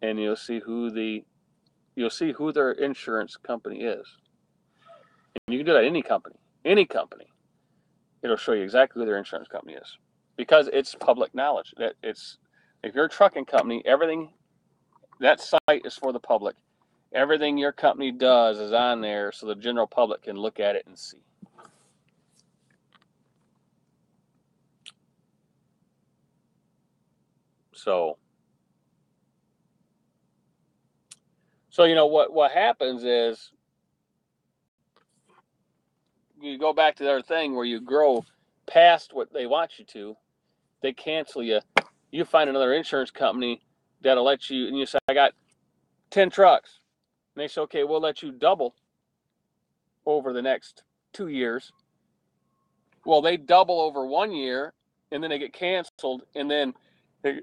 And you'll see who their insurance company is. And you can do that any company. It'll show you exactly who their insurance company is, because it's public knowledge. If you're a trucking company, everything, that site is for the public. Everything your company does is on there, so the general public can look at it and see. So you know what happens is you go back to their thing where you grow past what they want you to. They cancel you. You find another insurance company that'll let you, and you say, I got 10 trucks. And they say, okay, we'll let you double over the next 2 years. Well, they double over 1 year, and then they get canceled, and then they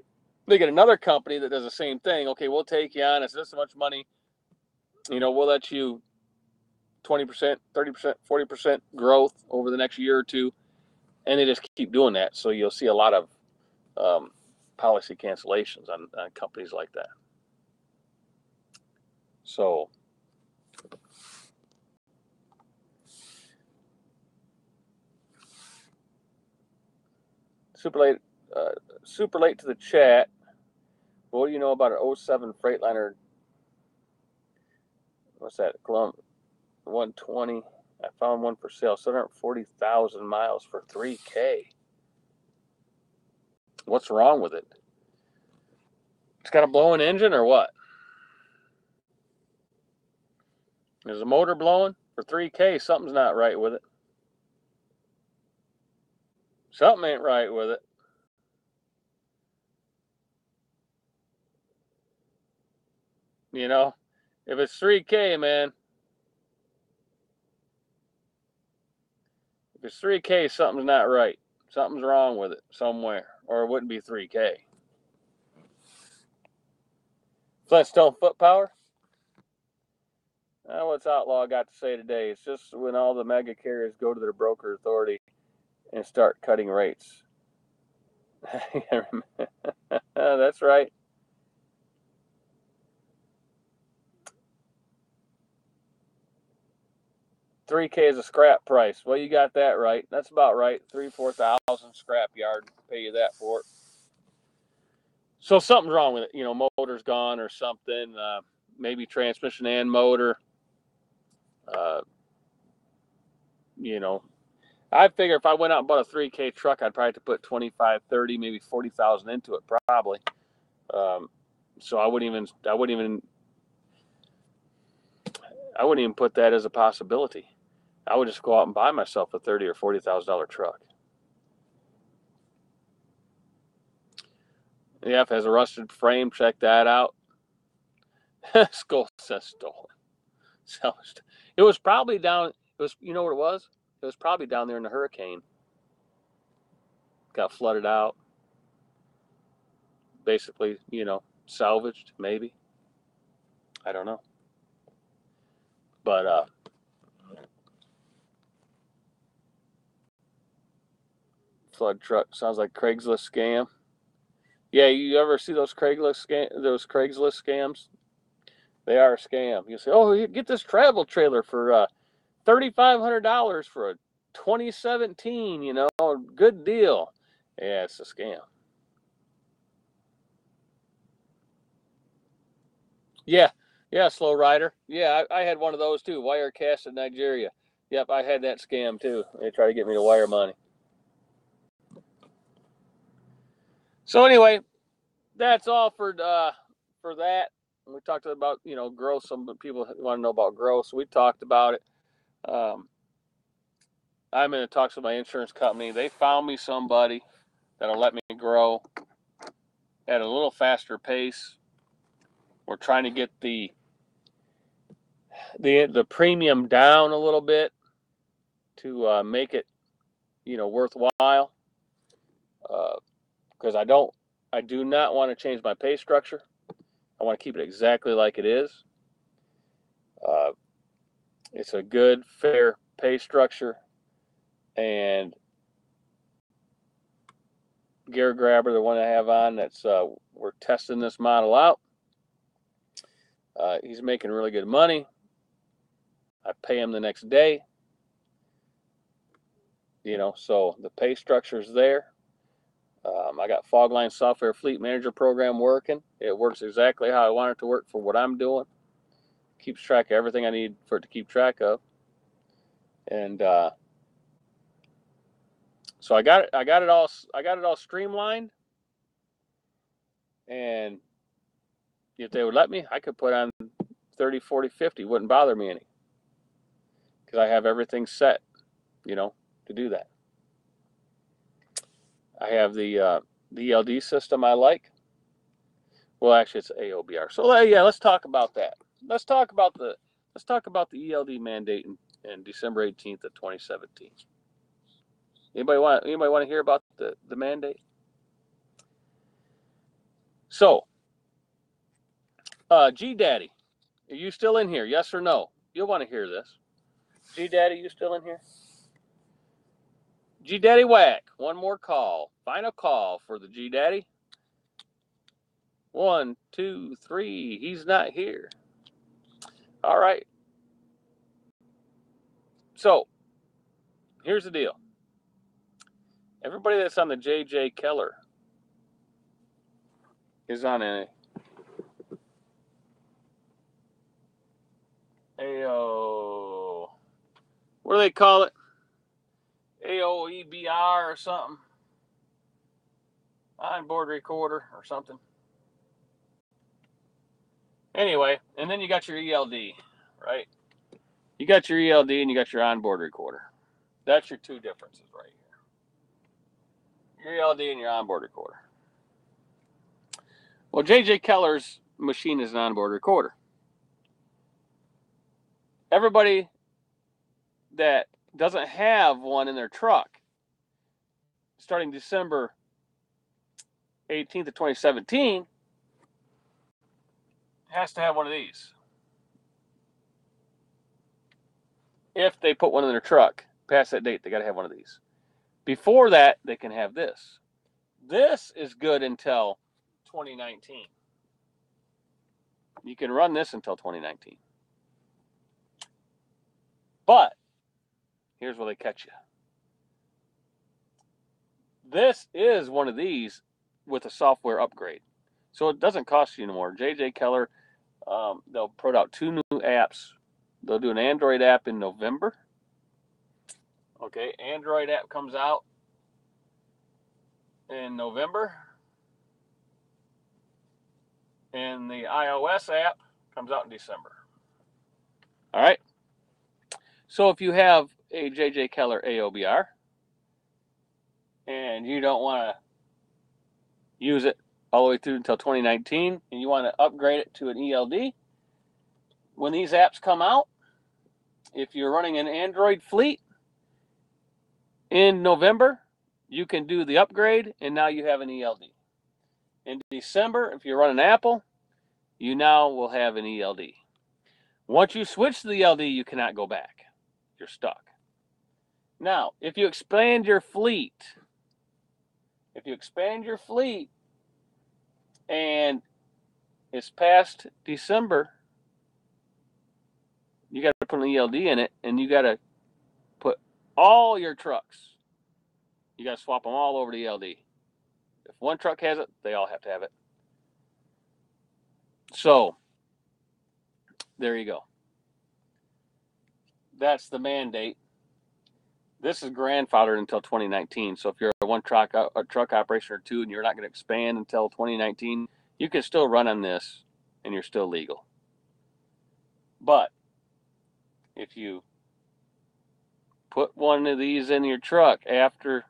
get another company that does the same thing. Okay, we'll take you on. It's this much money. You know, we'll let you 20%, 30%, 40% growth over the next year or two. And they just keep doing that. So you'll see a lot of policy cancellations on companies like that. So super late to the chat. What do you know about an 07 Freightliner? What's that? Columbia 120. I found one for sale. 740,000 miles for $3,000. What's wrong with it? It's got a blowing engine or what? Is the motor blowing for $3,000? Something's not right with it. Something ain't right with it. You know, if it's $3,000, man. If it's $3,000, something's not right. Something's wrong with it somewhere, or it wouldn't be $3,000. Flintstone foot power. What's Outlaw got to say today? It's just when all the mega carriers go to their broker authority and start cutting rates. That's right. 3K is a scrap price. Well, you got that right. That's about right. 3,000-4,000 scrap yard. Pay you that for it. So something's wrong with it. You know, motor's gone or something. Maybe transmission and motor. You know, I figure if I went out and bought a 3K truck, I'd probably have to put 25, 30, maybe 40,000 into it, probably. So I wouldn't even put that as a possibility. I would just go out and buy myself a $30,000 or $40,000 truck. Yeah, if it has a rusted frame, check that out. Skull says stolen. It was probably down. It was, you know what it was? It was probably down there in the hurricane. Got flooded out. Basically, you know, salvaged, maybe. I don't know. But flood truck sounds like Craigslist scam. Yeah, you ever see those Craigslist scams? They are a scam. You say, "Oh, you get this travel trailer for $3,500 for a 2017. You know, good deal." Yeah, it's a scam. Yeah, yeah, Slow Rider. Yeah, I had one of those too. Wirecast in Nigeria. Yep, I had that scam too. They tried to get me to wire money. So anyway, that's all for that. We talked about, you know, growth. Some people want to know about growth, so we talked about it. I'm in the talks with my insurance company. They found me somebody that'll let me grow at a little faster pace. We're trying to get the premium down a little bit to make it, you know, worthwhile. Because I do not want to change my pay structure. I want to keep it exactly like it is. Uh, it's a good, fair pay structure, and Gary Grabber, the one I have on, we're testing this model out. He's making really good money. I pay him the next day. You know, so the pay structure's there. I got Fogline Software Fleet Manager program working. It works exactly how I want it to work for what I'm doing. Keeps track of everything I need for it to keep track of. And so I got it all streamlined. And if they would let me, I could put on 30, 40, 50. Wouldn't bother me any. Because I have everything set, you know, to do that. I have the ELD system I like. Well, actually, it's AOBR. So yeah, let's talk about that. Let's talk about the ELD mandate in December 18th of 2017. Anybody want to hear about the mandate? So, G Daddy, are you still in here? Yes or no? You'll want to hear this. G Daddy, you still in here? G Daddy Whack, one more call. Final call for the G Daddy. 1, 2, 3. He's not here. All right. So, here's the deal. Everybody that's on the J.J. Keller is on a what do they call it? AOEBR or something. Onboard recorder or something. Anyway, and then you got your ELD, right? You got your ELD and you got your onboard recorder. That's your two differences right here. Your ELD and your onboard recorder. Well, J.J. Keller's machine is an onboard recorder. Everybody that doesn't have one in their truck, starting December 18th of 2017, has to have one of these. If they put one in their truck past that date, they got to have one of these. Before that, they can have this. This is good until 2019. You can run this until 2019. But Here's where they catch you. This is one of these with a software upgrade. So it doesn't cost you anymore. J.J. Keller, they'll put out 2 new apps. They'll do an Android app in November. Okay, Android app comes out in November. And the iOS app comes out in December. All right. So if you have a J.J. Keller AOBR and you don't want to use it all the way through until 2019 and you want to upgrade it to an ELD, when these apps come out, if you're running an Android fleet in November, you can do the upgrade and now you have an ELD. In December, if you run an Apple, you now will have an ELD. Once you switch to the ELD, you cannot go back. You're stuck. Now, if you expand your fleet, and it's past December, you got to put an ELD in it, and you got to put all your trucks. You got to swap them all over to ELD. If one truck has it, they all have to have it. So, there you go. That's the mandate. This is grandfathered until 2019. So if you're a truck operation or two and you're not going to expand until 2019, you can still run on this and you're still legal. But if you put one of these in your truck after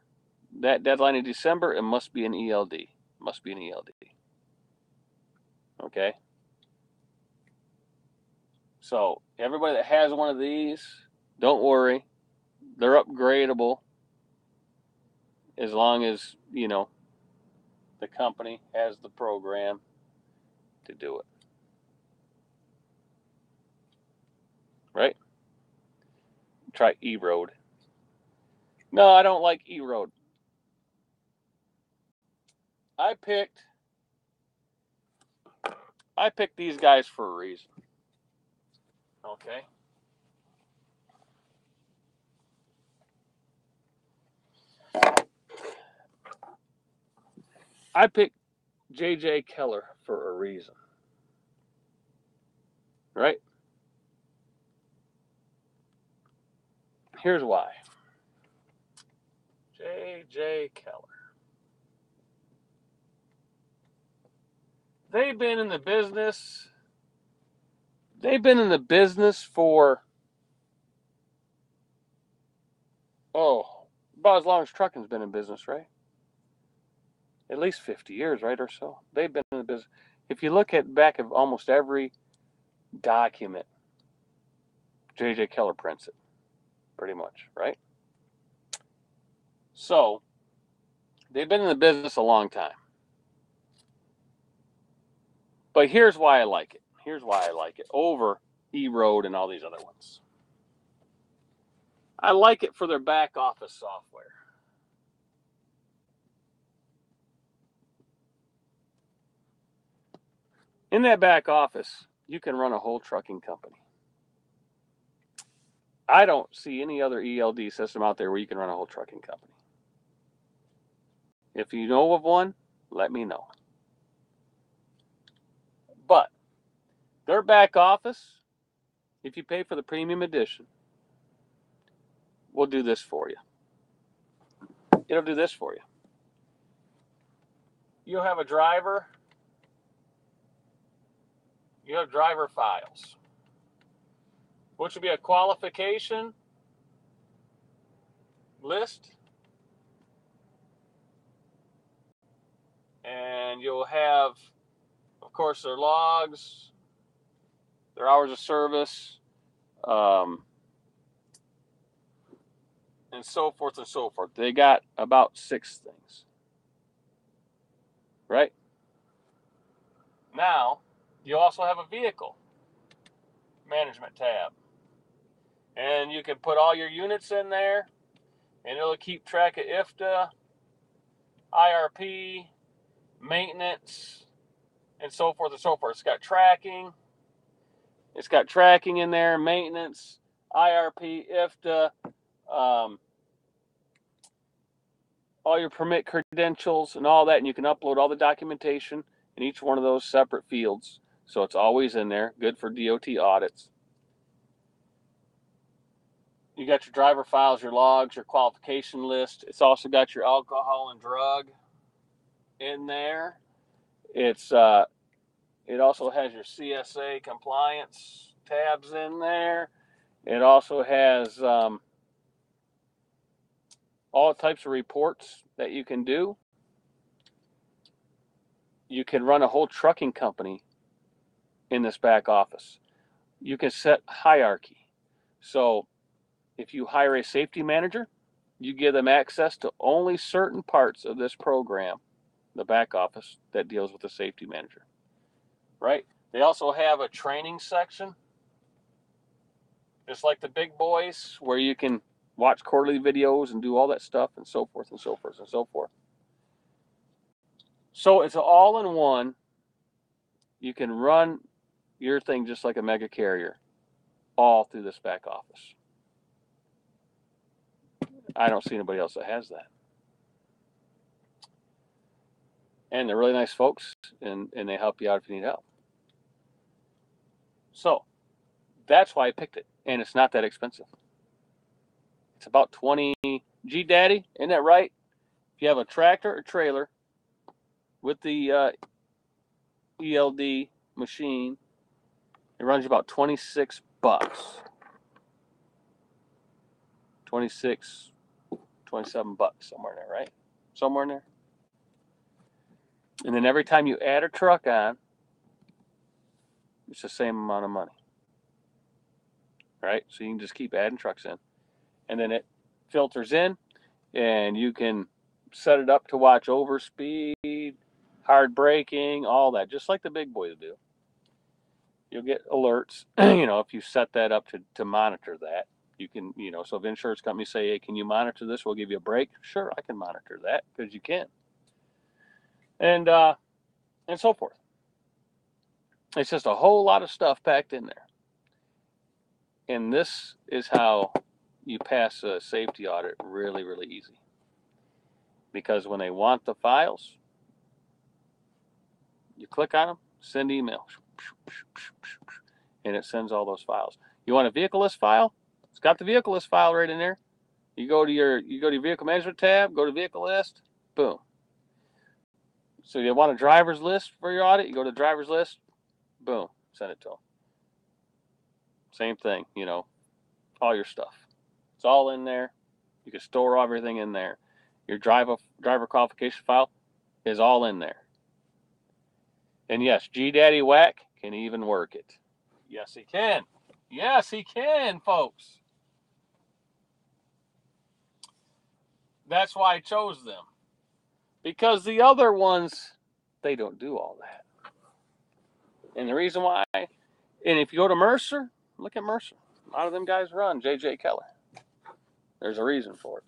that deadline in December, it must be an ELD. Okay? So everybody that has one of these, don't worry. They're upgradable as long as, the company has the program to do it. Right? Try E-Road. No, I don't like E-Road. I picked these guys for a reason. Okay? I picked J.J. Keller for a reason. Right? Here's why. J.J. Keller. They've been in the business for, about as long as trucking's been in business, right? At least 50 years, right, or so. They've been in the business. If you look at back of almost every document, J.J. Keller prints it, pretty much, right? So, they've been in the business a long time. But here's why I like it. Over E-Road and all these other ones. I like it for their back office software. In that back office, you can run a whole trucking company. I don't see any other ELD system out there where you can run a whole trucking company. If you know of one, let me know. But their back office, if you pay for the premium edition, will do this for you. It'll do this for you. You'll have a driver. You have driver files, which will be a qualification list. And you'll have, of course, their logs, their hours of service, and so forth and so forth. They got about 6 things. Right? Now, you also have a vehicle management tab. And you can put all your units in there, and it'll keep track of IFTA, IRP, maintenance, and so forth and so forth. It's got tracking. It's got tracking in there, maintenance, IRP, IFTA, all your permit credentials and all that, and you can upload all the documentation in each one of those separate fields. So it's always in there, good for DOT audits. You got your driver files, your logs, your qualification list. It's also got your alcohol and drug in there. It also has your CSA compliance tabs in there. It also has all types of reports that you can do. You can run a whole trucking company in this back office. You can set hierarchy. So if you hire a safety manager, you give them access to only certain parts of this program, the back office, that deals with the safety manager, right? They also have a training section, just like the big boys, where you can watch quarterly videos and do all that stuff and so forth and so forth and so forth. So it's all in one. You can run your thing just like a mega carrier, all through this back office. I don't see anybody else that has that. And they're really nice folks, and they help you out if you need help. So that's why I picked it, and it's not that expensive. It's about 20 G Daddy, isn't that right? If you have a tractor or trailer with the ELD machine, it runs you about 26 bucks. 26, 27 bucks, somewhere in there, right? Somewhere in there. And then every time you add a truck on, it's the same amount of money, right? So you can just keep adding trucks in. And then it filters in, and you can set it up to watch overspeed, hard braking, all that, just like the big boys do. You'll get alerts, if you set that up to monitor that. You can, so if insurance companies say, hey, can you monitor this? We'll give you a break. Sure, I can monitor that, because you can. And so forth. It's just a whole lot of stuff packed in there. And this is how you pass a safety audit really, really easy. Because when they want the files, you click on them, send email, and it sends all those files. You want a vehicle list file? It's got the vehicle list file right in there. You go to your vehicle management tab, go to vehicle list, boom. So you want a driver's list for your audit, you go to driver's list, boom, send it to them. Same thing, all your stuff. It's all in there. You can store everything in there. Your driver qualification file is all in there. And yes, G Daddy Whack can even work it. Yes, he can. Yes, he can, folks. That's why I chose them. Because the other ones, they don't do all that. And the reason why, and if you go to Mercer, look at Mercer. A lot of them guys run J.J. Keller. There's a reason for it.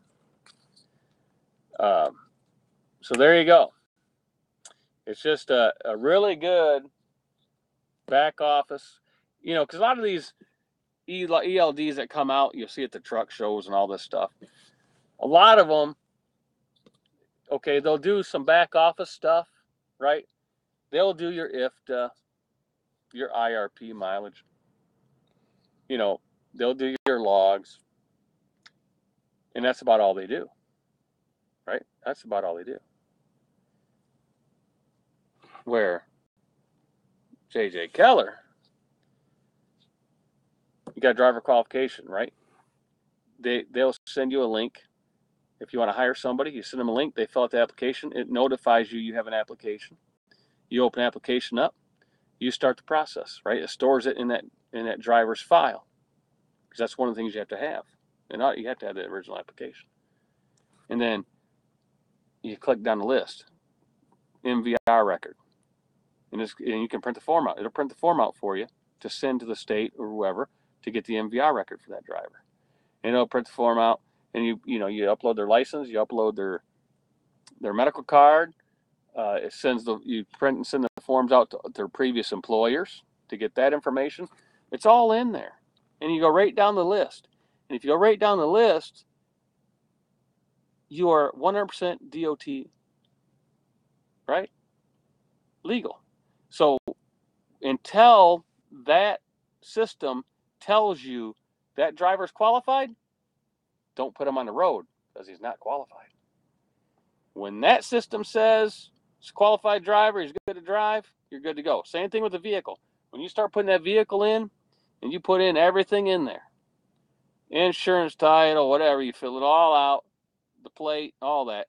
So there you go. It's just a really good back office. Because a lot of these ELDs that come out, you'll see at the truck shows and all this stuff. A lot of them, okay, they'll do some back office stuff, right? They'll do your IFTA, your IRP mileage. They'll do your logs. And that's about all they do, right? That's about all they do. Where J.J. Keller, you got driver qualification, right? They'll send you a link. If you want to hire somebody, you send them a link. They fill out the application. It notifies you have an application. You open the application up. You start the process, right? It stores it in that driver's file, because that's one of the things you have to have. And you have to have the original application. And then you click down the list, MVR record, and you can print the form out. It'll print the form out for you to send to the state or whoever to get the MVR record for that driver. And it'll print the form out, and you upload their license, you upload their medical card. You print and send the forms out to their previous employers to get that information. It's all in there, and you go right down the list. And if you go right down the list, you are 100% DOT, right? Legal. So until that system tells you that driver's qualified, don't put him on the road because he's not qualified. When that system says he's a qualified driver, he's good to drive, you're good to go. Same thing with the vehicle. When you start putting that vehicle in and you put in everything in there, insurance, title, whatever, you fill it all out, the plate, all that.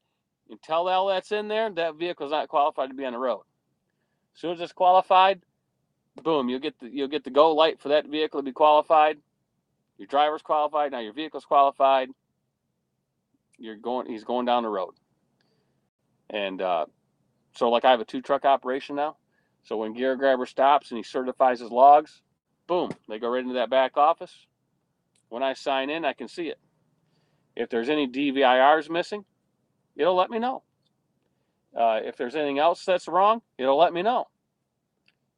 Until all that's in there, that vehicle's not qualified to be on the road. As soon as it's qualified, boom, you'll get the go light for that vehicle to be qualified. Your driver's qualified, now your vehicle's qualified. He's going down the road. And so like I have a 2-truck operation now. So when Gear Grabber stops and he certifies his logs, boom, they go right into that back office. When I sign in, I can see it. If there's any DVIRs missing, it'll let me know. If there's anything else that's wrong, it'll let me know.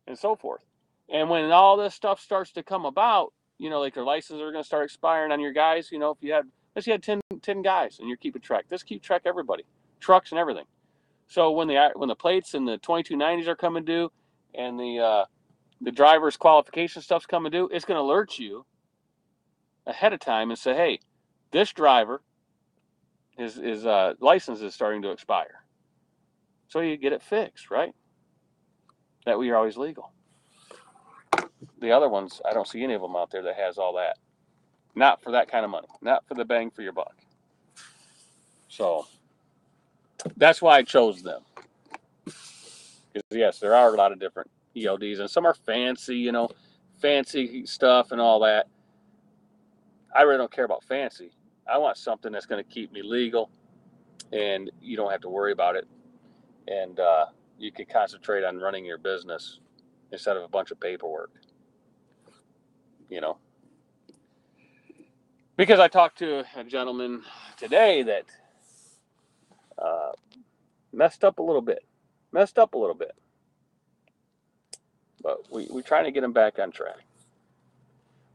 And so forth. And when all this stuff starts to come about, like your licenses are going to start expiring on your guys, if you had 10 guys and you're keeping track. Just keep track everybody, trucks and everything. So when the plates and the 2290s are coming due and the driver's qualification stuff's coming due, it's going to alert you ahead of time and say, hey, this driver, his license is starting to expire. So you get it fixed, right? That way you're always legal. The other ones, I don't see any of them out there that has all that. Not for that kind of money. Not for the bang for your buck. So that's why I chose them. Because yes, there are a lot of different ELDs, and some are fancy, fancy stuff and all that. I really don't care about fancy. I want something that's going to keep me legal, and you don't have to worry about it. And you can concentrate on running your business instead of a bunch of paperwork. Because I talked to a gentleman today that messed up a little bit. But we're trying to get him back on track.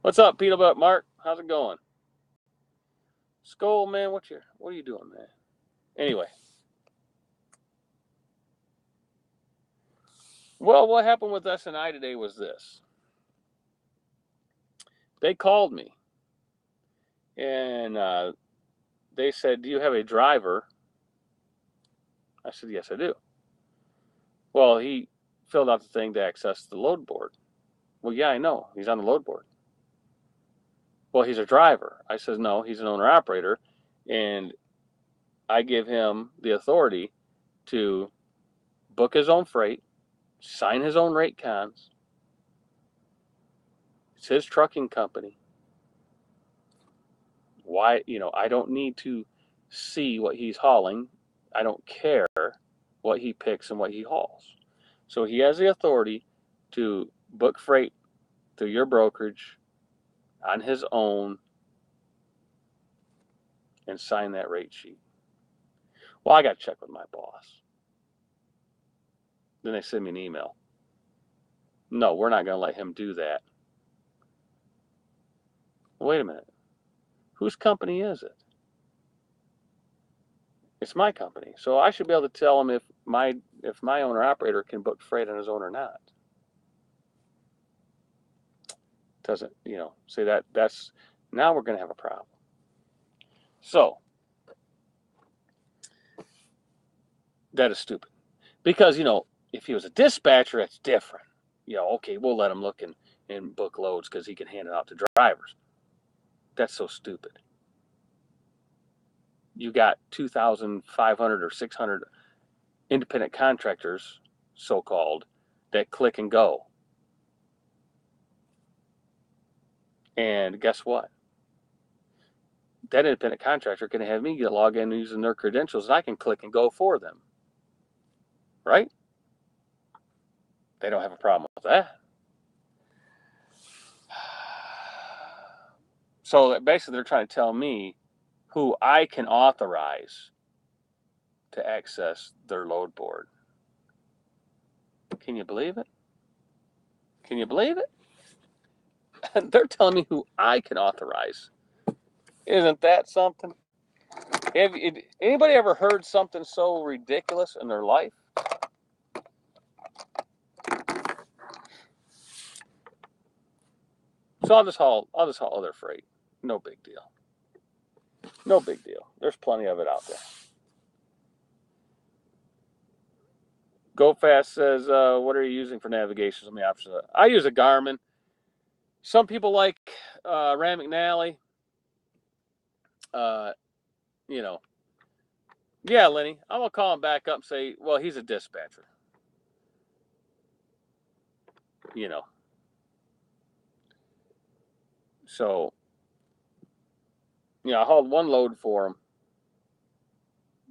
What's up, Peanut Butter Mark? How's it going? Skull, man, what are you doing, man? Anyway. Well, what happened with S&I today was this. They called me. And they said, do you have a driver? I said, yes, I do. Well, he filled out the thing to access the load board. Well, yeah, I know. He's on the load board. Well, he's a driver. I said, no, he's an owner-operator. And I give him the authority to book his own freight, sign his own rate cons. It's his trucking company. Why, I don't need to see what he's hauling. I don't care what he picks and what he hauls. So he has the authority to book freight through your brokerage on his own and sign that rate sheet. Well, I got to check with my boss. Then they send me an email. No, we're not going to let him do that. Wait a minute. Whose company is it? It's my company. So I should be able to tell him if my owner-operator can book freight on his own or not. Doesn't, say that's, now we're going to have a problem. So, that is stupid. Because, if he was a dispatcher, that's different. Okay, we'll let him look and book loads because he can hand it out to drivers. That's so stupid. You got 2,500 or 600 independent contractors, so-called, that click and go. And guess what? That independent contractor can have me log in using their credentials, and I can click and go for them. Right? They don't have a problem with that. So basically they're trying to tell me who I can authorize to access their load board. Can you believe it? Can you believe it? They're telling me who I can authorize. Isn't that something? Have anybody ever heard something so ridiculous in their life? So I'll just haul other freight. No big deal. No big deal. There's plenty of it out there. Go Fast says, what are you using for navigation? Some of the options. I use a Garmin. Some people like Rand McNally. You know, yeah, Lenny. I'm gonna call him back up and say, well, he's a dispatcher. You know, so I hauled one load for him,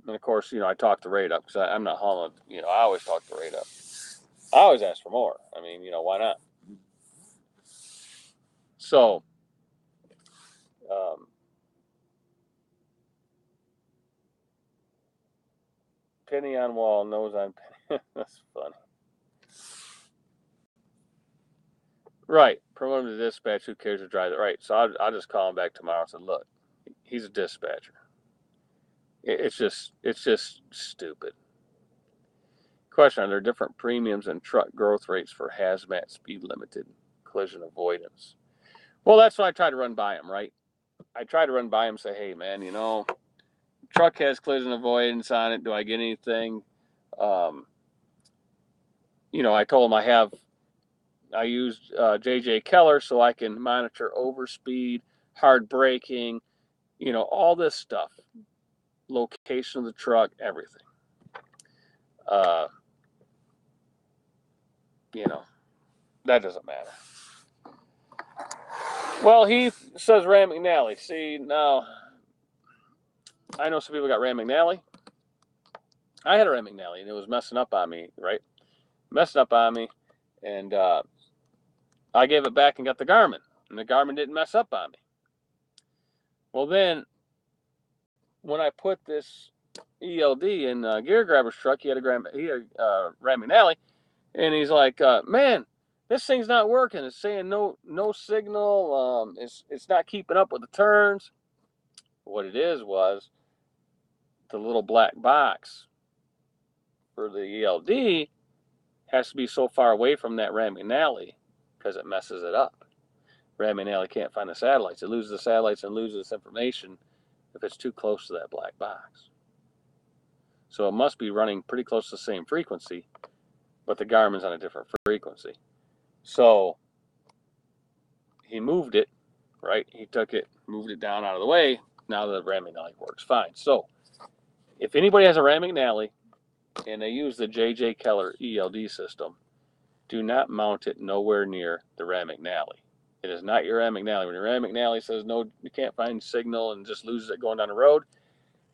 and of course, I talked the rate up because I'm not hauling. I always talk the rate up. I always ask for more. I mean, why not? So, penny on wall, nose on penny. That's funny. Right. Promote him to dispatch. Who cares who drives it? Right. So I'll just call him back tomorrow and say, look, he's a dispatcher. It's just stupid. Question: are there different premiums and truck growth rates for hazmat, speed limited, collision avoidance? Well, that's what I try to run by him, right? I try to run by him and say, hey, man, truck has collision avoidance on it. Do I get anything? I told him I used J.J. Keller so I can monitor overspeed, hard braking, all this stuff. Location of the truck, everything. That doesn't matter. Well, he says Rand McNally. See, now, I know some people got Rand McNally. I had a Rand McNally, and it was messing up on me, right? Messing up on me, and I gave it back and got the Garmin, and the Garmin didn't mess up on me. Well, then, when I put this ELD in Gear Grabber's truck, he had a Rand McNally, and he's like, man, this thing's not working. It's saying no signal. It's not keeping up with the turns. What it was the little black box for the ELD has to be so far away from that Rand McNally because it messes it up. Rand McNally can't find the satellites. It loses the satellites and loses its information if it's too close to that black box. So it must be running pretty close to the same frequency, but the Garmin's on a different frequency. So he moved it, right? He took it, moved it down out of the way. Now the Rand McNally works fine. So if anybody has a Rand McNally and they use the J.J. Keller ELD system, do not mount it nowhere near the Rand McNally. It is not your Rand McNally. When your Rand McNally says no, you can't find signal and just loses it going down the road,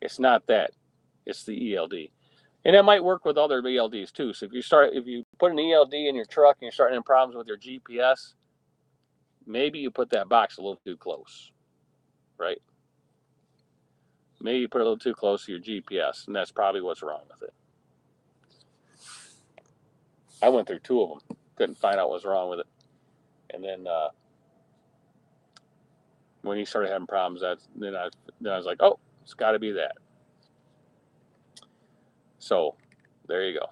it's not that. It's the ELD. And it might work with other ELDs too. So if you put an ELD in your truck and you're starting having problems with your GPS, maybe you put that box a little too close, right? Maybe you put it a little too close to your GPS, and that's probably what's wrong with it. I went through 2 of them, couldn't find out what's wrong with it. And then when he started having problems, then I was like, oh, it's got to be that. So there you go.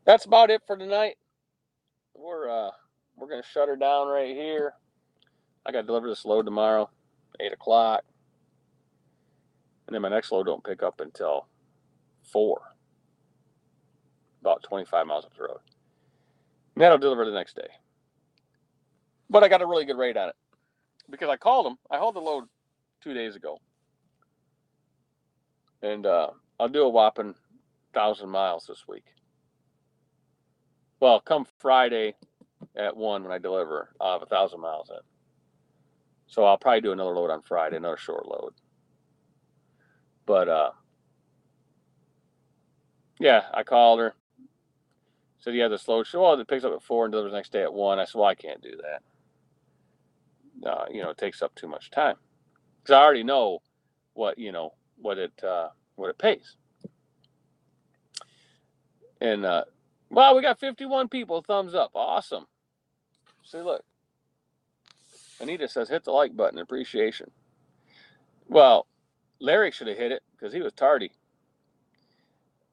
That's about it for tonight. We're gonna shut her down right here. I got to deliver this load tomorrow, 8 o'clock, and then my next load don't pick up until 4, about 25 miles up the road. And that'll deliver the next day. But I got a really good rate on it because I called him. I hauled the load 2 days ago, and I'll do a whopping 1,000 miles this week. Well, come Friday at 1 when I deliver, I'll have 1,000 miles in. So I'll probably do another load on Friday, another short load. But yeah, I called her. Said, yeah, this load. She said, well, it picks up at 4 and delivers the next day at 1. I said, well, I can't do that. It takes up too much time. Because I already know what it pays. And well, we got 51 people. Thumbs up. Awesome. See, look. Anita says, hit the like button. Appreciation. Well, Larry should have hit it because he was tardy.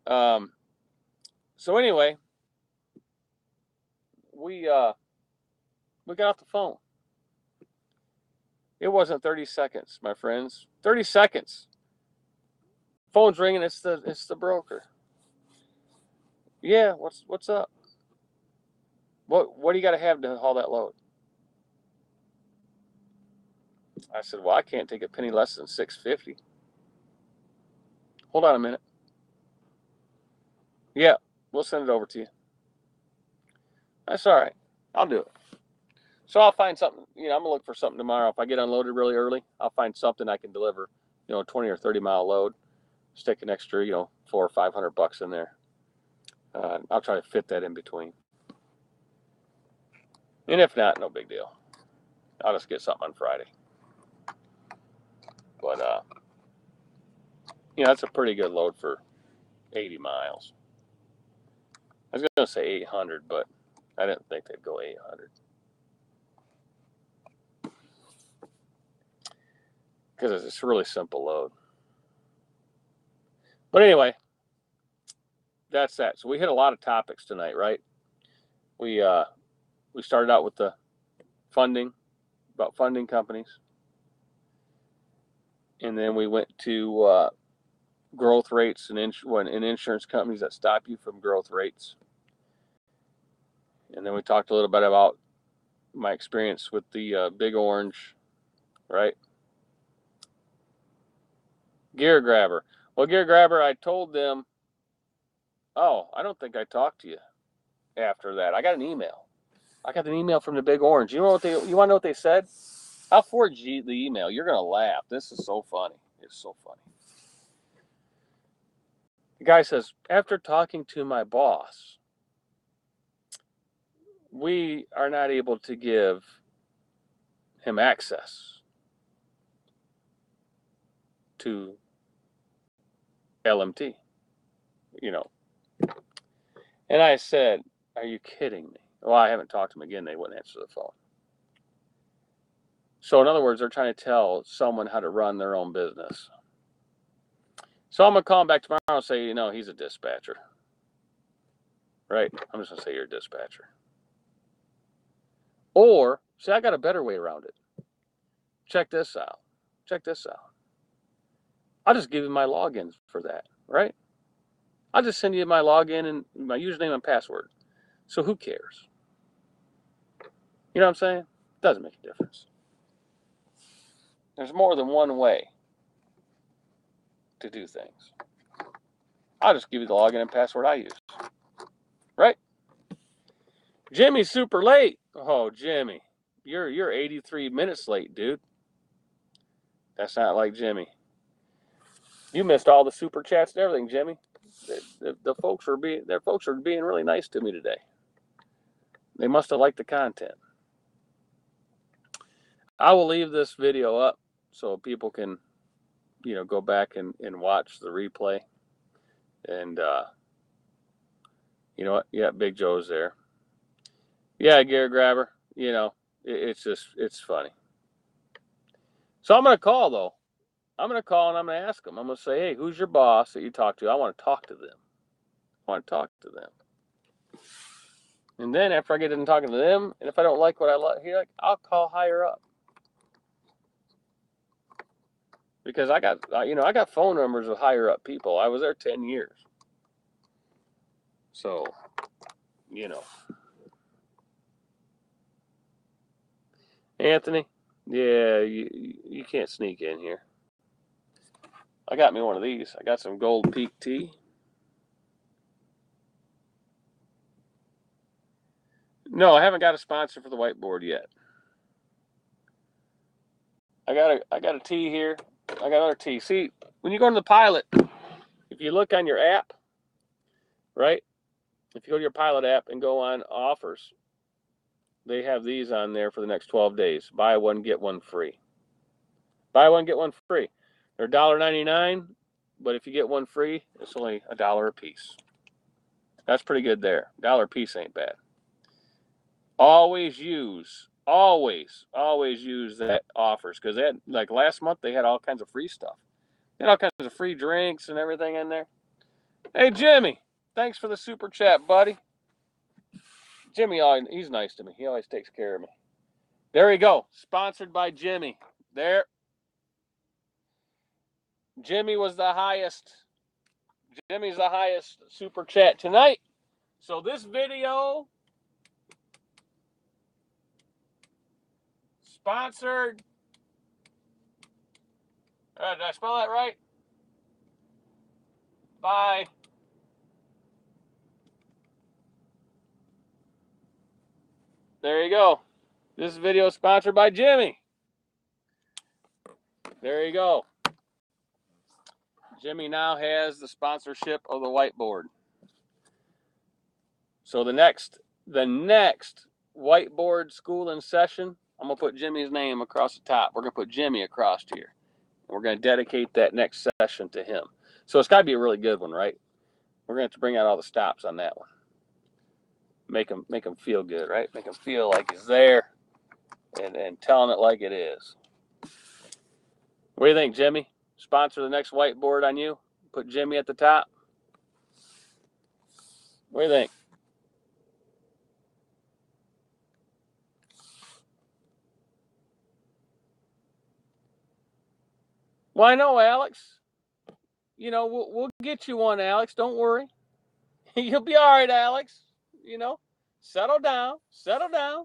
So anyway, we got off the phone. It wasn't 30 seconds, my friends. 30 seconds. Phone's ringing. It's the broker. Yeah, what's up? What do you got to have to haul that load? I said, well, I can't take a penny less than $6.50. Hold on a minute. Yeah, we'll send it over to you. That's all right. I'll do it. So I'll find something. I'm gonna look for something tomorrow. If I get unloaded really early, I'll find something I can deliver. A 20 or 30 mile load. Stick an extra, $400 or $500 in there. I'll try to fit that in between. And if not, no big deal. I'll just get something on Friday. But that's a pretty good load for 80 miles. I was gonna say 800, but I didn't think they'd go 800 because it's a really simple load. But anyway, that's that. So we hit a lot of topics tonight, right? We started out with the funding, about funding companies, and then we went to growth rates and insurance companies that stop you from growth rates. And then we talked a little bit about my experience with the Big Orange, right? Gear Grabber. Well, Gear Grabber, I told them, oh, I don't think I talked to you after that. I got an email. I got an email from the Big Orange. You want to know what they said? I'll forward you the email. You're going to laugh. This is so funny. It's so funny. The guy says, after talking to my boss, we are not able to give him access to LMT, And I said, are you kidding me? Well, I haven't talked to him again. They wouldn't answer the phone. So in other words, they're trying to tell someone how to run their own business. So I'm going to call him back tomorrow and say, he's a dispatcher. Right? I'm just going to say you're a dispatcher. Or, see, I got a better way around it. Check this out. I'll just give you my login for that, right? I'll just send you my login and my username and password. So who cares? You know what I'm saying? Doesn't make a difference. There's more than one way to do things. I'll just give you the login and password I use. Right? Jimmy's super late. Oh, Jimmy. You're 83 minutes late, dude. That's not like Jimmy. You missed all the super chats and everything, Jimmy. The folks are being really nice to me today. They must have liked the content. I will leave this video up so people can, go back and watch the replay. And you know what? Yeah, Big Joe's there. Yeah, Gear Grabber. It's funny. So I'm going to call, though. I'm going to call and I'm going to ask them. I'm going to say, hey, who's your boss that you talk to? I want to talk to them. And then after I get done talking to them, and if I don't like what I hear, I'll call higher up. Because I got phone numbers of higher up people. I was there 10 years. So, Anthony, yeah, you can't sneak in here. I got me one of these. I got some Gold Peak tea. No, I haven't got a sponsor for the whiteboard yet. I got a tea here. I got another tea. See, when you go to the Pilot, if you look on your app, right? If you go to your Pilot app and go on offers, they have these on there for the next 12 days. Buy one, get one free. Buy one, get one free. They're $1.99, but if you get one free, it's only $1 a piece. That's pretty good there. $1 a piece ain't bad. Always use always use that offers, because they had, like last month, they had all kinds of free stuff. They had all kinds of free drinks and everything in there. Hey, Jimmy, thanks for the super chat, buddy. Jimmy, he's nice to me. He always takes care of me. There we go. Sponsored by Jimmy. There. Jimmy was the highest. Jimmy's the highest super chat tonight. So this video sponsored. Did I spell that right? By. There you go. This video is sponsored by Jimmy. There you go. Jimmy now has the sponsorship of the whiteboard. So the next whiteboard school in session, I'm going to put Jimmy's name across the top. We're going to put Jimmy across here. We're going to dedicate that next session to him. So it's got to be a really good one, right? We're going to have to bring out all the stops on that one. Make him feel good, right? Make him feel like he's there and telling it like it is. What do you think, Jimmy? Sponsor the next whiteboard on you? Put Jimmy at the top? What do you think? Well, I know, Alex. You know, we'll get you one, Alex. Don't worry. You'll be all right, Alex. You know, settle down. Settle down.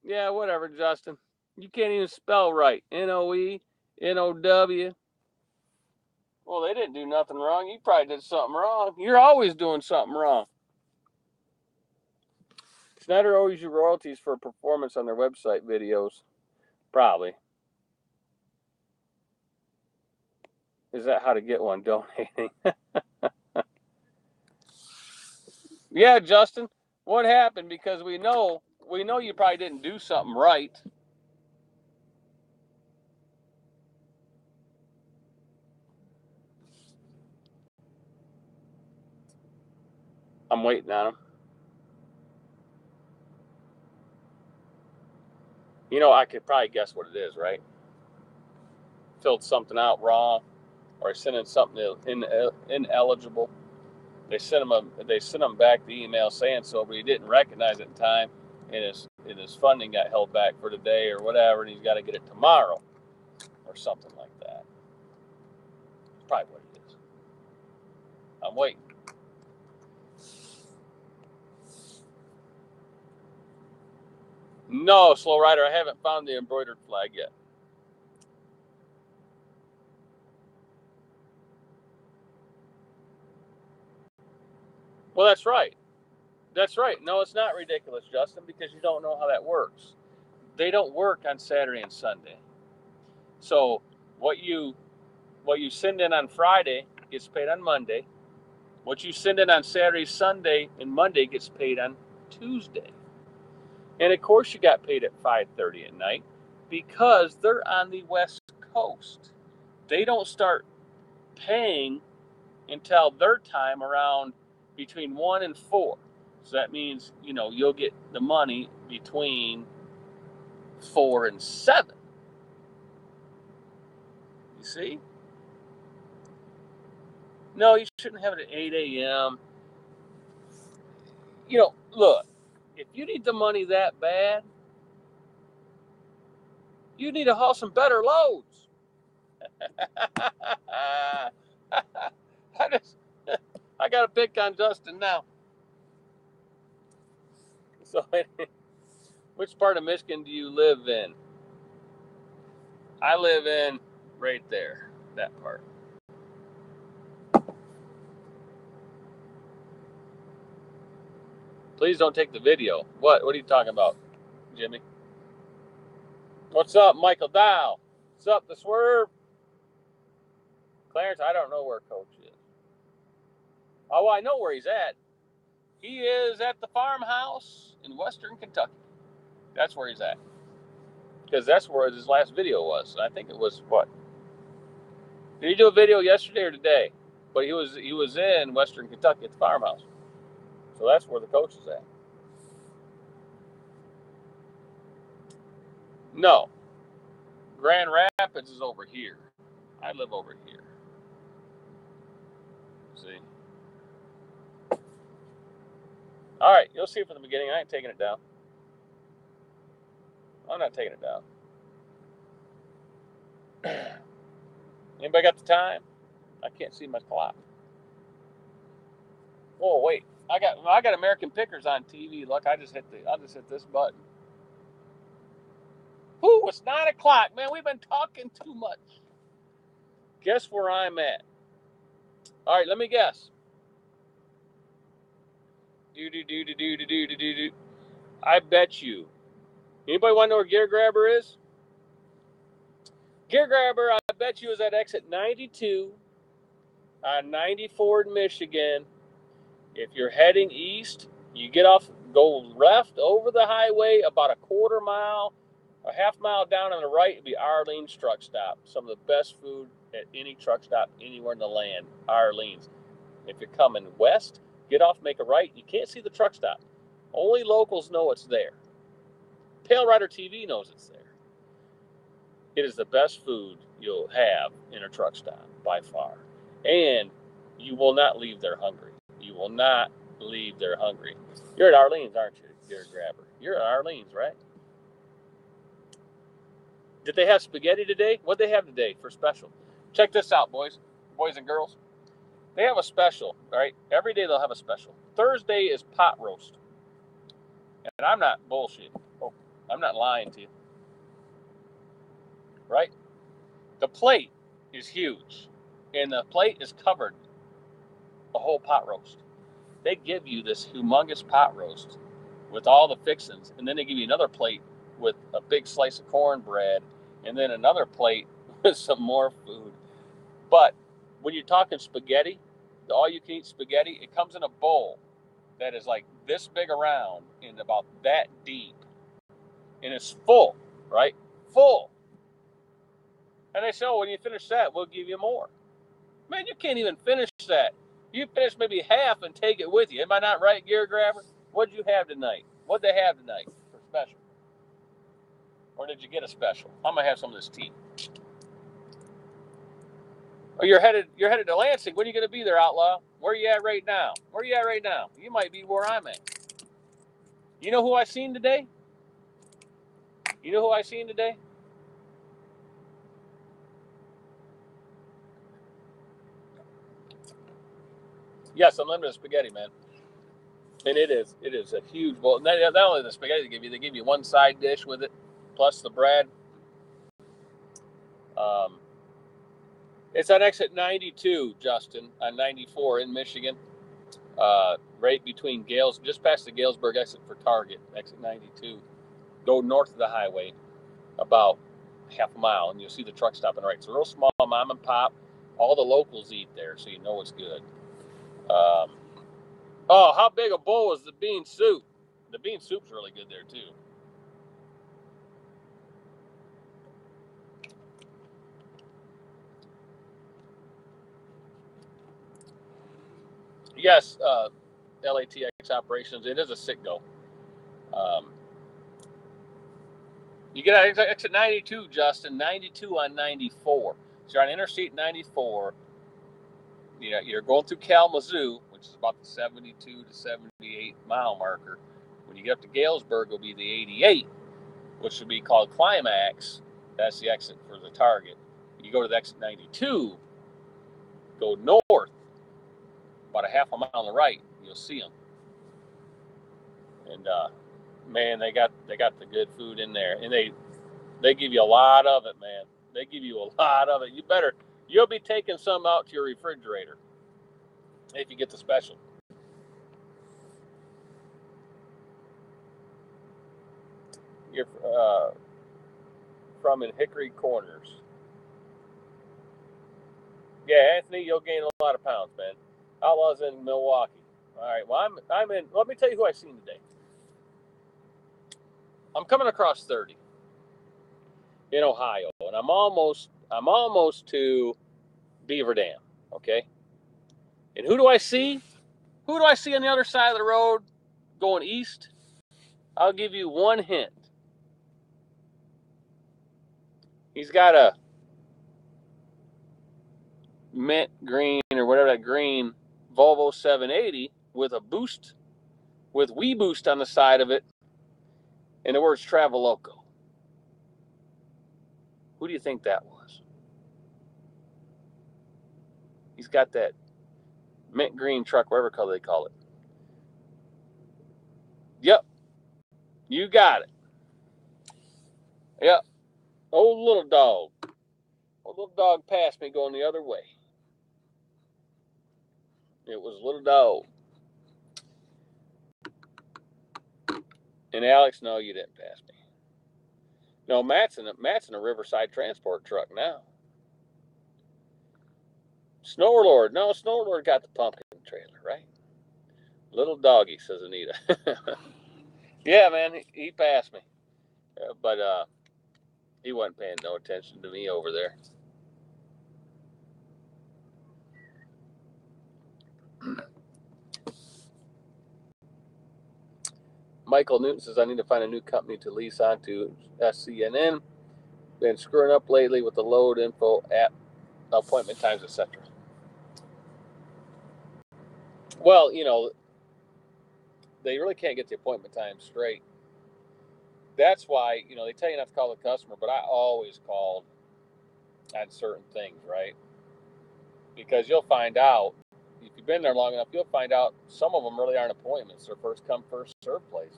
Yeah, whatever, Justin. You can't even spell right. Noe, Now. Well, they didn't do nothing wrong. You probably did something wrong. You're always doing something wrong. Snyder owes you royalties for performance on their website videos. Probably. Is that how to get one? Donating. Yeah, Justin. What happened? Because we know you probably didn't do something right. I'm waiting on him. You know, I could probably guess what it is, right? Filled something out wrong, or sent in something ineligible. They sent him back the email saying so, but he didn't recognize it in time, and his funding got held back for today or whatever, and he's got to get it tomorrow or something like that. That's probably what it is. I'm waiting. No, Slow Rider, I haven't found the embroidered flag yet. Well, that's right. That's right. No, it's not ridiculous, Justin, because you don't know how that works. They don't work on Saturday and Sunday. So what you send in on Friday gets paid on Monday. What you send in on Saturday, Sunday, and Monday gets paid on Tuesday. And of course, you got paid at 5:30 at night because they're on the West Coast. They don't start paying until their time around between 1 and 4. So that means, you know, you'll get the money between 4 and 7. You see? No, you shouldn't have it at 8 a.m. You know, look, if you need the money that bad, you need to haul some better loads. I got to pick on Justin now. So, which part of Michigan do you live in? I live in right there, that part. Please don't take the video. What are you talking about, Jimmy? What's up, Michael Dow? What's up, the Swerve? Clarence, I don't know where Coach is. Oh, I know where he's at. He is at the farmhouse in Western Kentucky. That's where he's at. Because that's where his last video was. I think it was what? Did he do a video yesterday or today? But he was in Western Kentucky at the farmhouse. So that's where the coach is at. No. Grand Rapids is over here. I live over here. See? All right, you'll see from the beginning. I ain't taking it down. I'm not taking it down. Anybody got the time? I can't see my clock. Oh wait, I got American Pickers on TV. Look, I'll just hit this button. Whoo, it's 9 o'clock, man. We've been talking too much. Guess where I'm at? All right, let me guess. Do. I bet you. Anybody want to know where Gear Grabber is? Gear Grabber, I bet you, is at exit 92 on 94 in Michigan. If you're heading east, you get off, go left over the highway about a quarter mile, a half mile down on the right, it'd be Arlene's Truck Stop. Some of the best food at any truck stop anywhere in the land, Arlene's. If you're coming west, get off, make a right. You can't see the truck stop. Only locals know it's there. Pale Rider TV knows it's there. It is the best food you'll have in a truck stop by far. And you will not leave there hungry. You will not leave there hungry. You're at Arlene's, aren't you, Gear Grabber? You're at Arlene's, right? Did they have spaghetti today? What'd they have today for special? Check this out, boys and girls. They have a special, right? Every day they'll have a special. Thursday is pot roast. And I'm not bullshit. Oh, I'm not lying to you. Right? The plate is huge. And the plate is covered a whole pot roast. They give you this humongous pot roast with all the fixings, and then they give you another plate with a big slice of cornbread, and then another plate with some more food. But when you're talking spaghetti, the all-you-can-eat spaghetti, it comes in a bowl that is like this big around and about that deep, and it's full, right? Full. And they say, oh, when you finish that, we'll give you more. Man, you can't even finish that. You finish maybe half and take it with you. Am I not right, Gear Grabber? What'd you have tonight? What'd they have tonight for special? Or did you get a special? I'm gonna have some of this tea. Oh, you're headed to Lansing. When are you gonna be there, Outlaw? Where are you at right now? Where are you at right now? You might be where I'm at. You know who I seen today? You know who I seen today? Yes, unlimited spaghetti, man. And it is a huge bowl. Not only the spaghetti they give you one side dish with it, plus the bread. It's on exit 92, Justin, on 94 in Michigan, right between Gales, just past the Galesburg exit for Target, exit 92. Go north of the highway about half a mile, and you'll see the truck stop on the right. It's a real small mom and pop. All the locals eat there, so you know it's good. Oh, how big a bowl is the bean soup? The bean soup's really good there, too. Yes, LATX operations. It is a sit-go. You get out exit 92, Justin, 92 on 94. So you're on Interstate 94. You know, you're going through Kalamazoo, which is about the 72 to 78 mile marker. When you get up to Galesburg, it'll be the 88, which would be called Climax. That's the exit for the Target. You go to the exit 92, go north, about a half a mile on the right, you'll see them. And man, they got the good food in there, and they give you a lot of it, man. They give you a lot of it. You'll be taking some out to your refrigerator if you get the special. You're from in Hickory Corners. Yeah, Anthony, you'll gain a lot of pounds, man. Outlaw's in Milwaukee. All right. Well, I'm in. Let me tell you who I seen today. I'm coming across 30 in Ohio, and I'm almost to Beaver Dam. Okay. And who do I see? Who do I see on the other side of the road going east? I'll give you one hint. He's got a mint green or whatever that green Volvo 780 with a boost, with We Boost on the side of it, and the words Travel Loco. Who do you think that was? He's got that mint green truck, whatever color they call it. Yep, you got it. Yep, old little dog. Old little dog passed me going the other way. It was little dog. And Alex, no, you didn't pass me. No, Matt's in a Riverside transport truck now. Snowlord, no, Snowlord got the pumpkin trailer, right? Little doggy, says Anita. Yeah, man, he passed me, but he wasn't paying no attention to me over there. Michael Newton says, I need to find a new company to lease onto SCNN. Been screwing up lately with the load info app, appointment times, etc. Well, you know, they really can't get the appointment time straight. That's why, you know, they tell you not to call the customer, but I always called on certain things, right? Because you'll find out, if you've been there long enough, you'll find out some of them really aren't appointments. They're first come, first served places.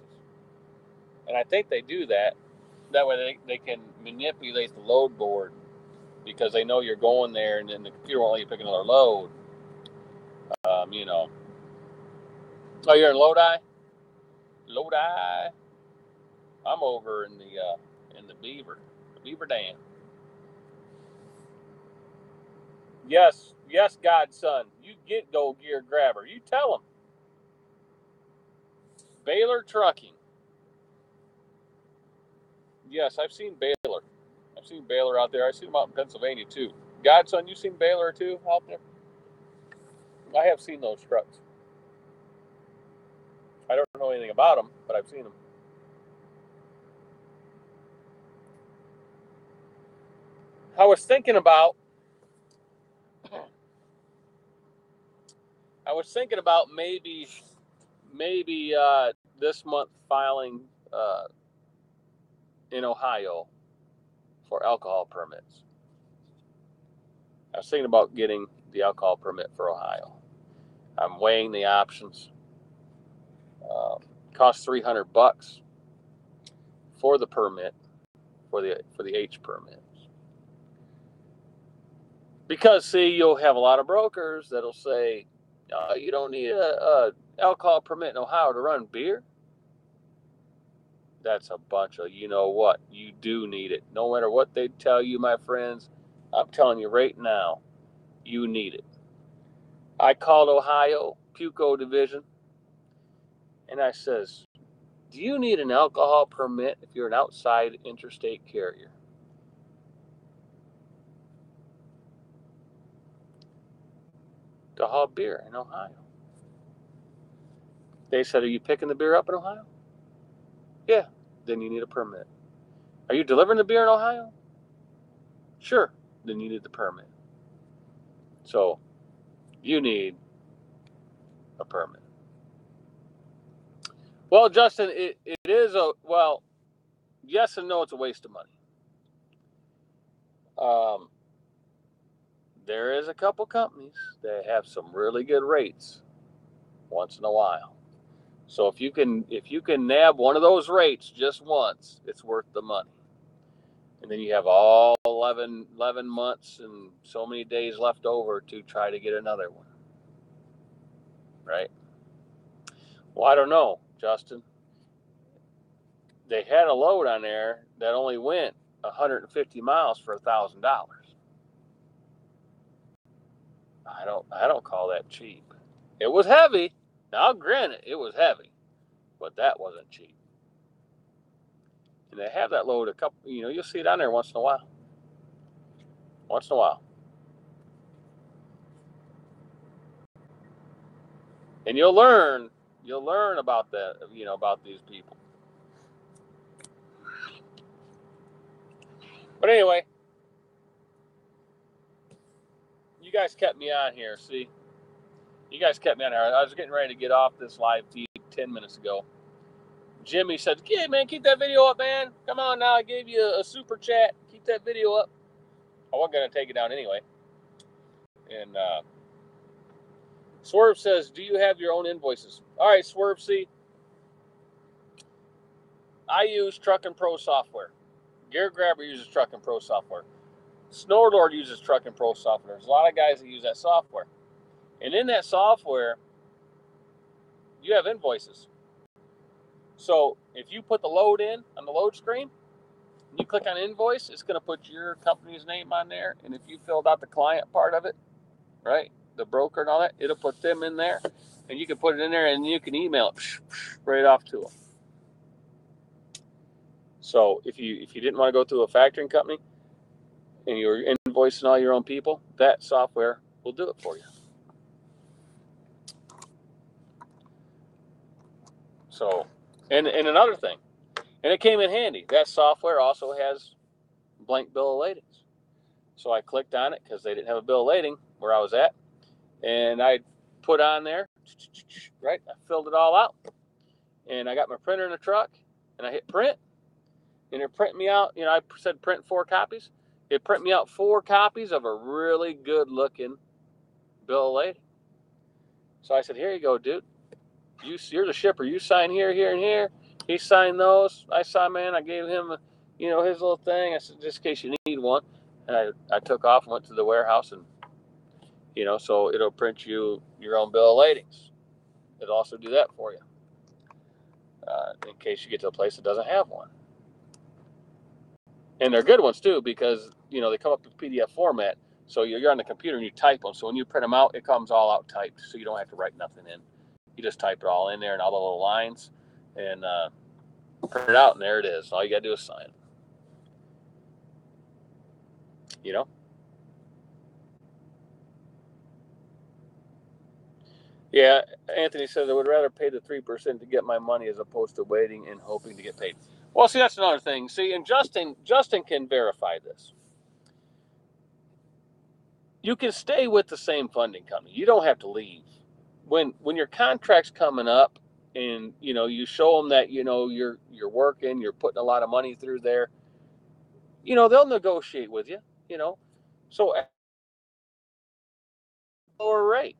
And I think they do that. That way they can manipulate the load board because they know you're going there, and then the computer won't let you pick another load. You know. Oh, you're in Lodi? Lodi. I'm over in the Beaver Dam. Yes, Godson. You get Go Gear Grabber. You tell them. Baylor Trucking. Yes, I've seen Baylor. I've seen Baylor out there. I've seen them out in Pennsylvania too. Godson, you seen Baylor too out there? I have seen those trucks. I don't know anything about them, but I've seen them. I was thinking about maybe this month filing in Ohio for alcohol permits. I was thinking about getting the alcohol permit for Ohio. I'm weighing the options. Costs $300 for the permit, for the H permits. Because see, you'll have a lot of brokers that'll say, you don't need a alcohol permit in Ohio to run beer. That's a bunch of, you know what, you do need it. No matter what they tell you, my friends, I'm telling you right now, you need it. I called Ohio, PUCO division, and I says, do you need an alcohol permit if you're an outside interstate carrier? To haul beer in Ohio. They said, are you picking the beer up in Ohio? Yeah, then you need a permit. Are you delivering the beer in Ohio? Sure, then you need the permit. So you need a permit. Well, Justin, it is yes and no, it's a waste of money. There is a couple companies that have some really good rates once in a while. So if you can nab one of those rates just once, it's worth the money. And then you have all 11 months and so many days left over to try to get another one. Right? Well, I don't know, Justin. They had a load on there that only went 150 miles for $1,000. I don't call that cheap. It was heavy. Now, granted, it was heavy, but that wasn't cheap. And they have that load a couple. You'll see it on there once in a while. Once in a while, and you'll learn about that. About these people. But anyway, You guys kept me on here. See, you guys kept me on here. I was getting ready to get off this live feed 10 minutes ago. Jimmy said, "Yeah, man, keep that video up, man. Come on now. I gave you a super chat. Keep that video up." I wasn't going to take it down anyway. And Swerve says, "Do you have your own invoices?" All right, Swerve, see, I use Trucking Pro software. Garrett Grabber uses Trucking Pro software. Snorlord uses Trucking Pro software. There's a lot of guys that use that software. And in that software, you have invoices. So if you put the load in on the load screen, and you click on invoice, it's going to put your company's name on there. And if you filled out the client part of it, right, the broker and all that, it'll put them in there. And you can put it in there and you can email it right off to them. So if you didn't want to go through a factoring company and you're invoicing all your own people, that software will do it for you. So, and another thing, and it came in handy, that software also has blank bill of ladings. So I clicked on it because they didn't have a bill of lading where I was at, and I put on there, right, I filled it all out, and I got my printer in the truck, and I hit print, and it print me out, I said print 4 copies. It print me out 4 copies of a really good looking bill of lading. So I said, "Here you go, dude. You're the shipper. You sign here, here, and here." He signed those. I signed, man. I gave him, his little thing. I said, "Just in case you need one." And I took off and went to the warehouse, and, so it'll print you your own bill of ladings. It'll also do that for you in case you get to a place that doesn't have one. And they're good ones, too, because, they come up in PDF format. So you're on the computer and you type them. So when you print them out, it comes all out typed. So you don't have to write nothing in. You just type it all in there and all the little lines and print it out, and there it is. All you got to do is sign it. Yeah, Anthony says I would rather pay the 3% to get my money as opposed to waiting and hoping to get paid. Well, see, that's another thing. See, and Justin can verify this. You can stay with the same funding company. You don't have to leave. When your contract's coming up, and you show them that you're working, you're putting a lot of money through there. They'll negotiate with you. So lower rate,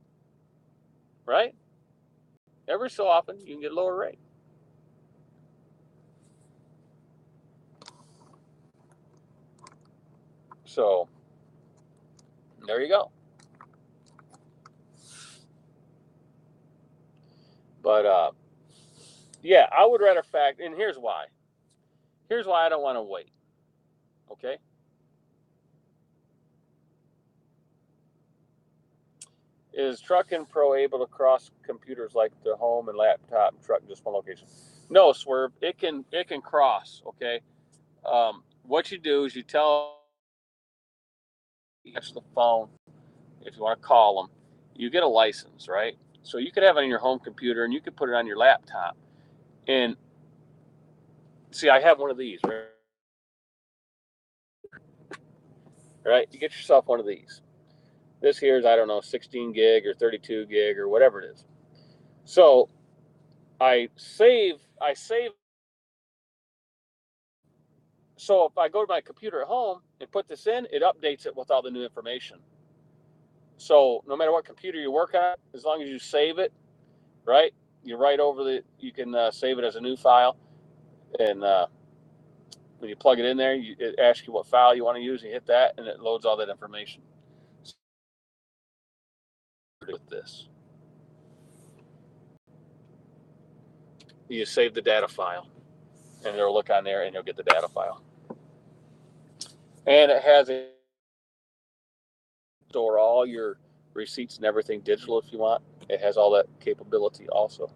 right? Every so often you can get a lower rate. So there you go. But yeah, I would rather factor. And here's why. Here's why I don't want to wait. Okay. Is Trucking Pro able to cross computers like the home and laptop and truck in just one location? No, Swerve. It can cross. Okay. What you do is you tell the phone if you want to call them. You get a license, right? So you could have it on your home computer and you could put it on your laptop. And see, I have one of these, right? You get yourself one of these. This here is, I don't know, 16 gig or 32 gig or whatever it is. So I save. So if I go to my computer at home and put this in, it updates it with all the new information. So no matter what computer you work on, as long as you save it, right? You write over you can save it as a new file. And when you plug it in there, it asks you what file you want to use. You hit that, and it loads all that information. With this, you save the data file, and it'll look on there, and you'll get the data file. And it has a store all your receipts and everything digital if you want. It has all that capability also.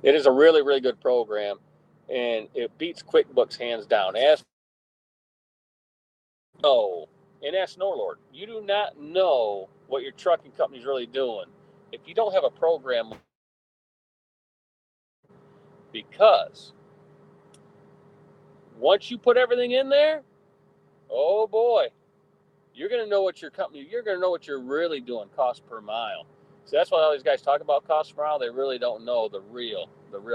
It is a really, really good program, and it beats QuickBooks hands down. And that's Norlord. You do not know what your trucking company is really doing if you don't have a program, because once you put everything in there, oh boy, you're going to know what your company, you're going to know what you're really doing cost per mile. So that's why all these guys talk about cost per mile. They really don't know the real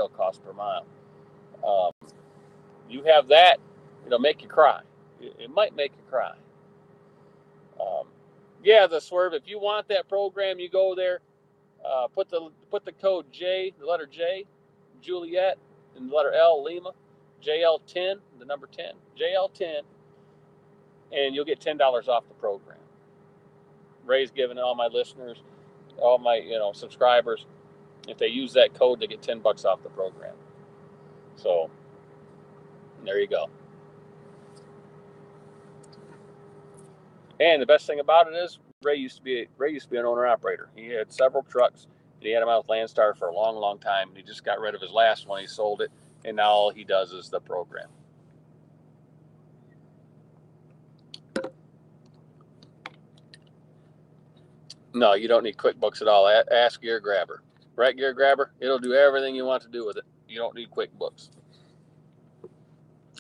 cost per mile. You have that, it'll make you cry. It might make you cry. Yeah, the swerve. If you want that program, you go there. Put the code J, the letter J, Juliet, and the letter L, Lima, JL10, the number 10, JL10, and you'll get $10 off the program. Ray's giving all my listeners, all my subscribers, if they use that code, they get $10 off the program. So there you go. And the best thing about it is Ray used to be an owner operator. He had several trucks. He had them out with Landstar for a long, long time. He just got rid of his last one. He sold it, and now all he does is the program. No, you don't need QuickBooks at all. Ask Gear Grabber. Right, Gear Grabber? It'll do everything you want to do with it. You don't need QuickBooks.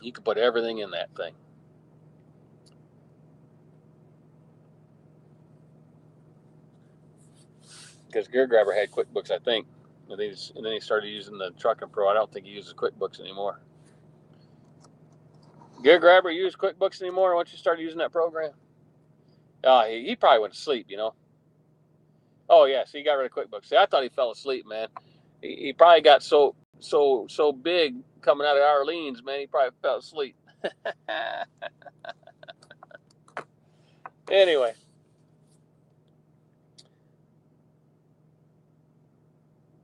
You can put everything in that thing. Because Gear Grabber had QuickBooks, I think. And then he started using the Trucking Pro. I don't think he uses QuickBooks anymore. Gear Grabber use QuickBooks anymore once you start using that program? He probably went to sleep, Oh, yeah, so he got rid of QuickBooks. See, I thought he fell asleep, man. He probably got so big coming out of Arlene's, man, he probably fell asleep. Anyway.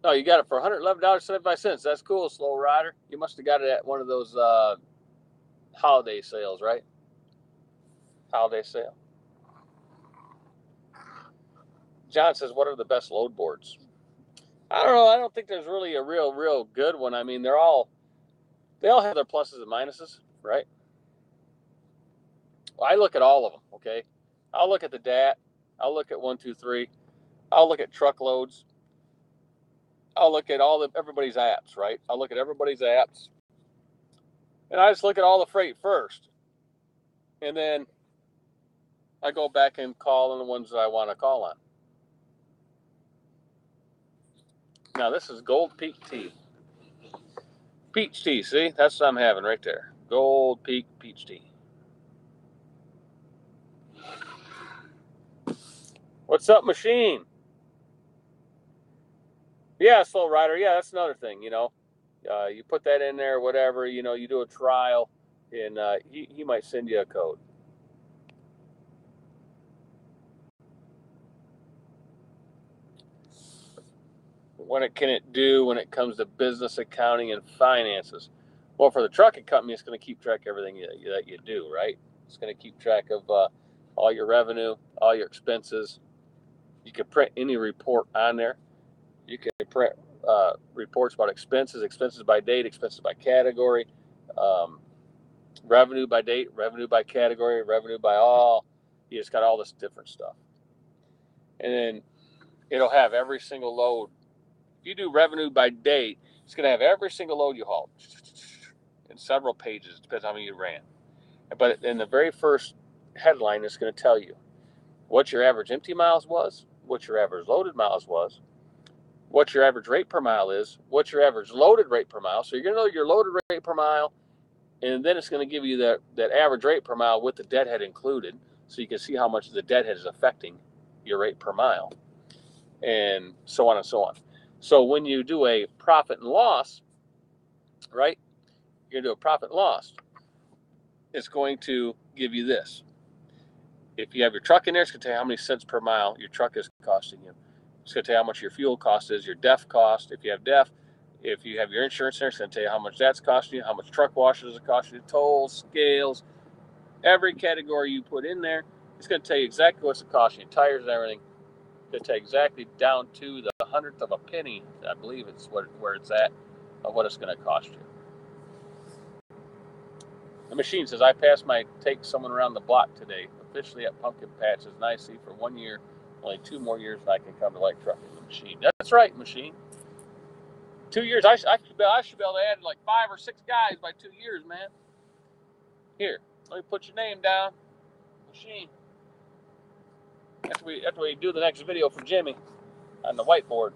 Oh, you got it for $111.75. That's cool, Slow Rider. You must have got it at one of those holiday sales, right? Holiday sale. John says, what are the best load boards? I don't know. I don't think there's really a real good one. I mean, they all have their pluses and minuses, right? Well, I look at all of them, okay? I'll look at the DAT. I'll look at 123. I'll look at truckloads. I'll look at everybody's apps, right? I'll look at everybody's apps. And I just look at all the freight first. And then I go back and call on the ones that I want to call on. Now, this is Gold Peak Tea. Peach tea, see? That's what I'm having right there. Gold Peak Peach Tea. What's up, machine? Yeah, Slow Rider. Yeah, that's another thing, You put that in there, whatever, you do a trial, and he might send you a code. What can it do when it comes to business accounting and finances? Well, for the trucking company, it's going to keep track of everything that you do, right? It's going to keep track of all your revenue, all your expenses. You can print any report on there. You can print reports about expenses by date, expenses by category, revenue by date, revenue by category, revenue by all. You just got all this different stuff. And then it'll have every single load. If you do revenue by date, it's going to have every single load you hauled in several pages. It depends on how many you ran. But in the very first headline, it's going to tell you what your average empty miles was, what your average loaded miles was, what your average rate per mile is, what your average loaded rate per mile. So you're going to know your loaded rate per mile, and then it's going to give you that average rate per mile with the deadhead included, so you can see how much the deadhead is affecting your rate per mile, and so on and so on. So when you do a profit and loss, right, you're going to do a profit and loss, it's going to give you this. If you have your truck in there, it's going to tell you how many cents per mile your truck is costing you. It's going to tell you how much your fuel cost is, your DEF cost. If you have DEF, if you have your insurance there, it's going to tell you how much that's costing you, how much truck washes it costs you, tolls, scales, every category you put in there. It's going to tell you exactly what's it costing you, tires and everything. It's going to tell you exactly down to the 100th of a penny, I believe it's where it's at, of what it's going to cost you. The machine says, I passed my take someone around the block today, officially at Pumpkin Patch. As nice, see, for 1 year, only 2 more years, and I can come to Like Trucking. The machine. That's right, machine. 2 years. I should be able to add like 5 or 6 guys by 2 years, man. Here, let me put your name down, machine. after we do the next video for Jimmy on the whiteboard.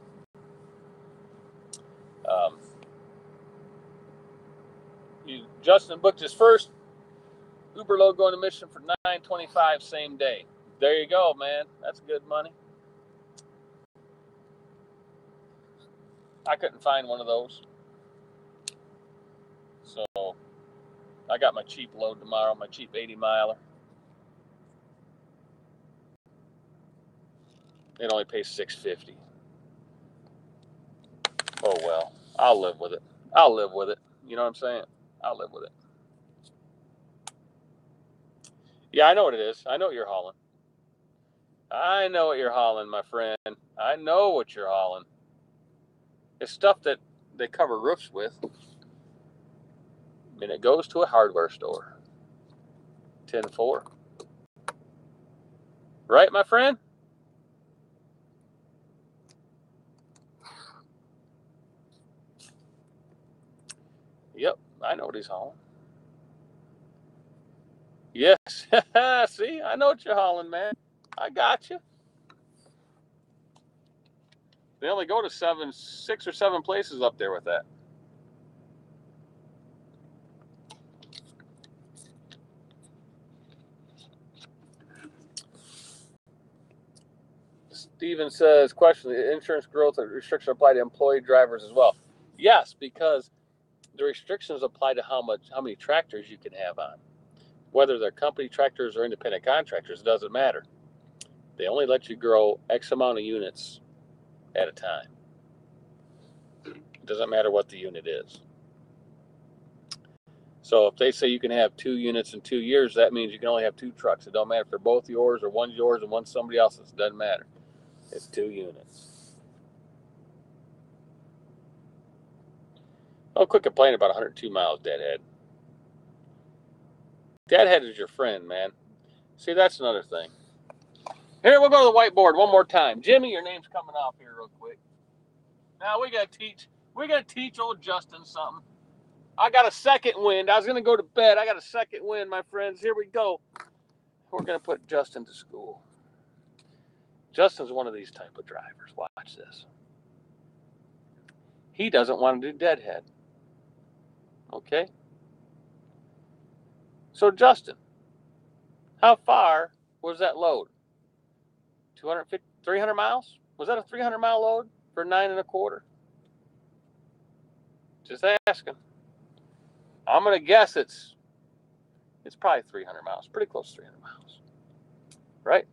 Justin booked his first Uber load going to Mission for $9.25 same day. There you go, man. That's good money. I couldn't find one of those. So I got my cheap load tomorrow, my cheap 80-miler. It only pays $6.50. Oh well, I'll live with it. I'll live with it. You know what I'm saying? I'll live with it. Yeah, I know what it is. I know what you're hauling. I know what you're hauling, my friend. I know what you're hauling. It's stuff that they cover roofs with. And it goes to a hardware store. 10-4. Right, my friend? Yep, I know what he's hauling. Yes. See, I know what you're hauling, man. I got you. They only go to 6 or 7 places up there with that. Steven says, question, the insurance growth restrictions apply to employee drivers as well. Yes, because the restrictions apply to how many tractors you can have on. Whether they're company tractors or independent contractors, it doesn't matter. They only let you grow X amount of units at a time. It doesn't matter what the unit is. So if they say you can have 2 units in 2 years, that means you can only have 2 trucks. It don't matter if they're both yours or one's yours and one's somebody else's. It doesn't matter. It's 2 units. Oh, quick complaint about 102 miles, Deadhead. Deadhead is your friend, man. See, that's another thing. Here, we'll go to the whiteboard one more time. Jimmy, your name's coming off here real quick. Now we gotta teach old Justin something. I got a second wind. I was gonna go to bed. I got a second wind, my friends. Here we go. We're gonna put Justin to school. Justin's one of these type of drivers. Watch this. He doesn't want to do deadhead. Okay? So Justin, how far was that load? 250, 300 miles? Was that a 300-mile load for 9 1/4? Just asking. I'm gonna guess it's probably 300 miles, pretty close to 300 miles, right?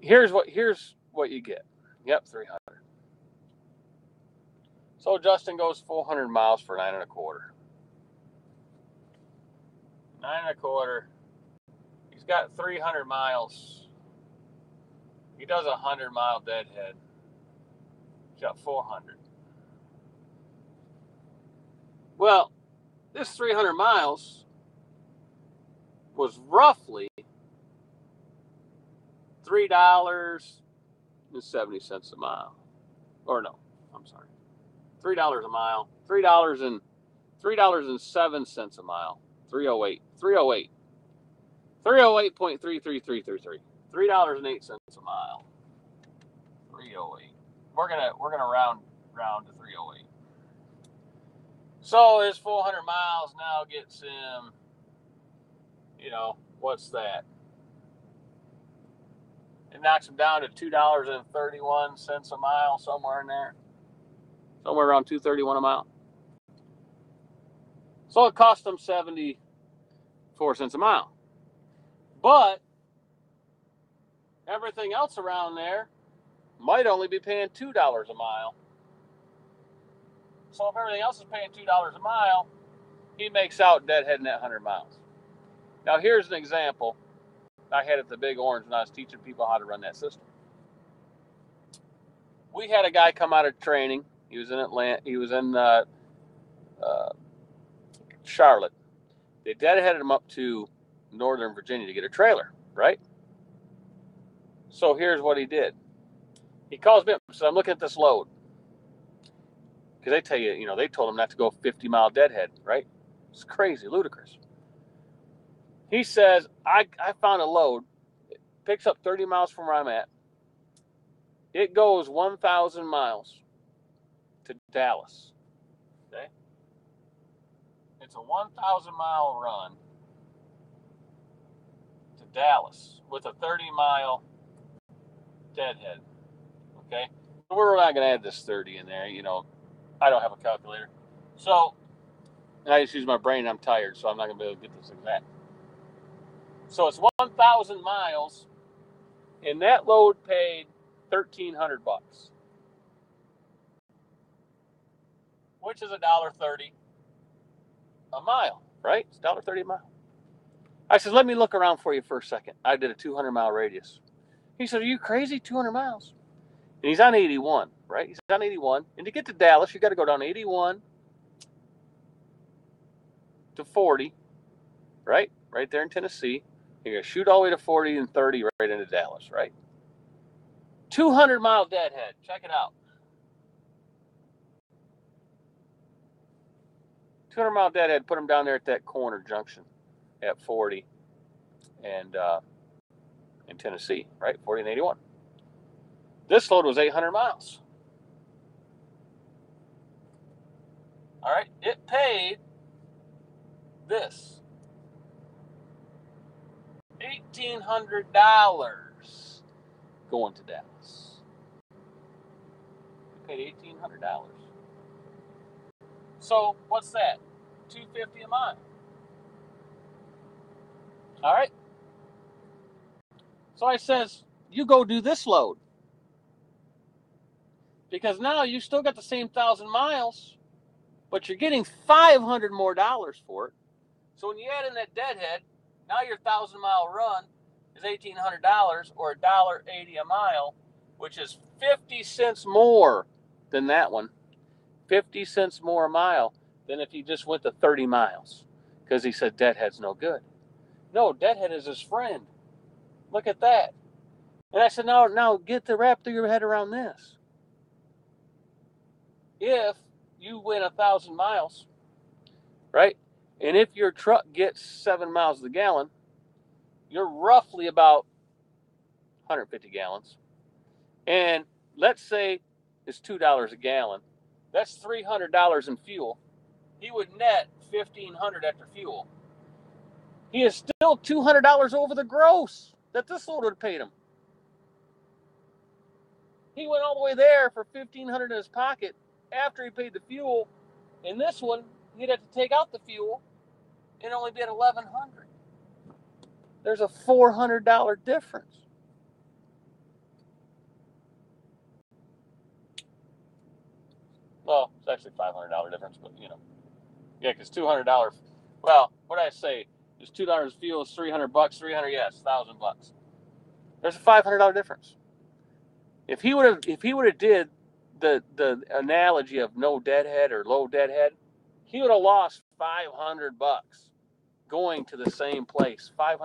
Here's what you get. Yep, 300. So Justin goes 400 miles for 9 1/4. 9 1/4. He's got 300 miles. He does a 100-mile deadhead. He's got 400. Well, this 300 miles was roughly $3.70 a mile. Or no, I'm sorry. $3 a mile. $3.07 a mile. 308. 308. 308.33333. $3.08 a mile. 308. We're gonna round to 308. So his 400 miles now gets him, what's that? It knocks him down to $2.31 a mile, somewhere in there. Somewhere around $2.31 a mile. So it cost him 74 cents a mile. But everything else around there might only be paying $2 a mile. So if everything else is paying $2 a mile, he makes out deadheading that 100 miles. Now here's an example I had at the Big Orange when I was teaching people how to run that system. We had a guy come out of training. He was in Atlanta. He was in Charlotte. They deadheaded him up to Northern Virginia to get a trailer, right? So here's what he did. He calls me up and says, I'm looking at this load. Because they tell you, they told him not to go 50-mile deadhead, right? It's crazy, ludicrous. He says, I found a load picks up 30 miles from where I'm at. It goes 1,000 miles to Dallas. Okay? It's a 1,000-mile run to Dallas with a 30-mile deadhead. Okay? We're not going to add this 30 in there. You know, I don't have a calculator. So, and I just use my brain. I'm tired, so I'm not going to be able to get this exact. So it's 1,000 miles, and that load paid $1,300, which is $1.30 a mile, right? It's $1.30 a mile. I said, let me look around for you for a second. I did a 200-mile radius. He said, are you crazy? 200 miles? And he's on 81, right? He's on 81. And to get to Dallas, you got to go down 81 to 40, right? Right there in Tennessee. You're going to shoot all the way to 40 and 30 right into Dallas, right? 200-mile deadhead. Check it out. 200-mile deadhead, put him down there at that corner junction at 40 and in Tennessee, right? 40 and 81. This load was 800 miles. All right, it paid this $1,800 going to Dallas. It paid $1,800. So what's that? $250 a mile. All right. So I says, you go do this load, because now you still got the same 1,000 miles, but you're getting $500 more for it. So when you add in that deadhead, now your 1,000-mile run is $1,800 or $1.80 a mile, which is 50 cents more than that one. 50 cents more a mile than if he just went to 30 miles, because he said deadhead's no good. No, deadhead is his friend. Look at that. And I said, now get to wrap your head around this. If you win 1,000 miles, right? And if your truck gets 7 miles to the gallon, you're roughly about 150 gallons. And let's say it's $2 a gallon. That's $300 in fuel. He would net $1,500 after fuel. He is still $200 over the gross that this load would have paid him. He went all the way there for $1,500 in his pocket after he paid the fuel. In this one, he'd have to take out the fuel and only be at $1,100. There's a $400 difference. Well, it's actually $500 difference, but you know, yeah, because $200. Well, what did I say? It's $2 fuel, it's $300. 300, yes, $1,000. There's a $500 difference. If he would have did the analogy of no deadhead or low deadhead, he would have lost $500 going to the same place. $500.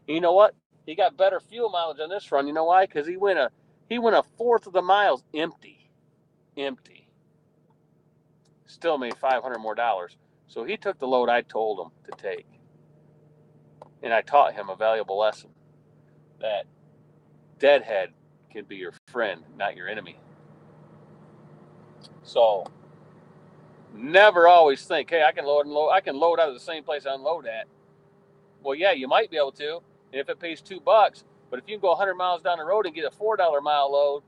You know what? He got better fuel mileage on this run. You know why? Because he went a fourth of the miles empty. Still made $500 more. So he took the load I told him to take, and I taught him a valuable lesson that deadhead can be your friend, not your enemy. So never always think, hey, I can load out of the same place I unload at. Well, yeah, you might be able to, and if it pays $2, but if you can go 100 miles down the road and get a $4 mile load,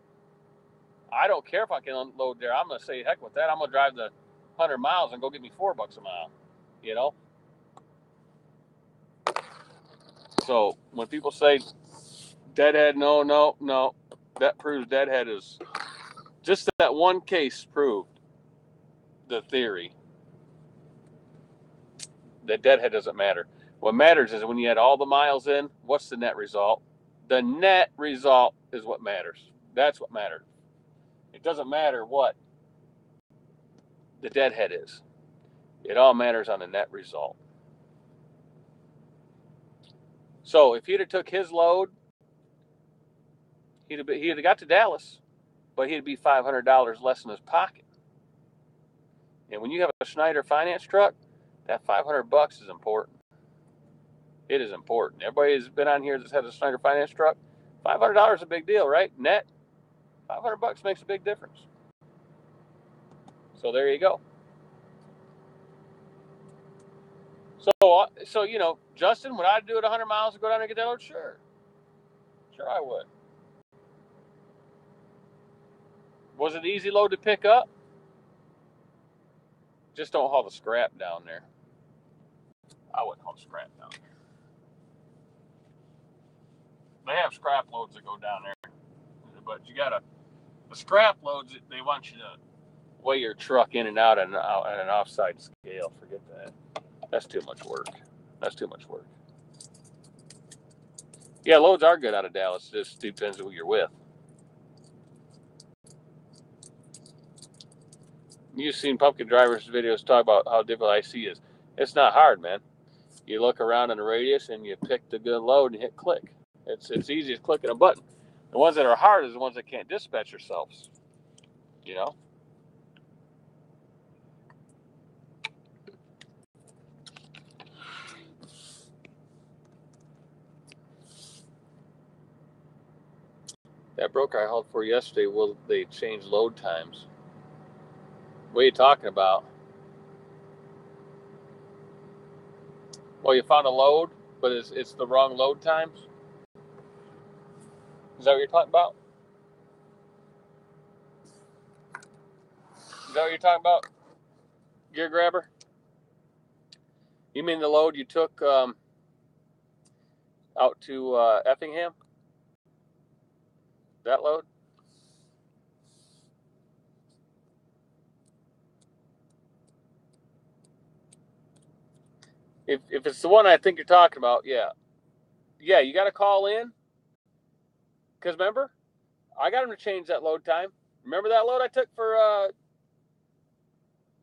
I don't care if I can unload there. I'm going to say, heck with that. I'm going to drive the 100 miles and go get me $4 a mile, you know? So when people say deadhead, no, that proves deadhead is just that one case proved the theory that deadhead doesn't matter. What matters is when you add all the miles in, what's the net result? The net result is what matters. That's what matters. It doesn't matter what the deadhead is. It all matters on the net result. So if he'd have took his load, he'd have got to Dallas, but he'd be $500 less in his pocket. And when you have a Schneider finance truck, that $500 is important. It is important. Everybody has been on here that's had a Snyder Finance truck. $500 is a big deal, right? Net, $500 makes a big difference. So there you go. So you know, Justin, would I do it 100 miles to go down and get that load? Sure I would. Was it an easy load to pick up? Just don't haul the scrap down there. I wouldn't haul scrap down there. They have scrap loads that go down there, but you gotta, the scrap loads, they want you to weigh your truck in and out at an offside scale. Forget that. That's too much work. Yeah, loads are good out of Dallas. It just depends who you're with. You've seen Pumpkin Drivers videos talk about how difficult IC is. It's not hard, man. You look around in the radius and you pick the good load and hit click. It's easy as clicking a button. The ones that are hard is the ones that can't dispatch yourselves. You know? That broker I hauled for yesterday, will they change load times? What are you talking about? Well, you found a load, but it's the wrong load times? Is that what you're talking about? Is that what you're talking about, Gear Grabber? You mean the load you took out to Effingham? That load? If it's the one I think you're talking about, yeah. Yeah, you got to call in. Because remember, I got him to change that load time. Remember that load I took for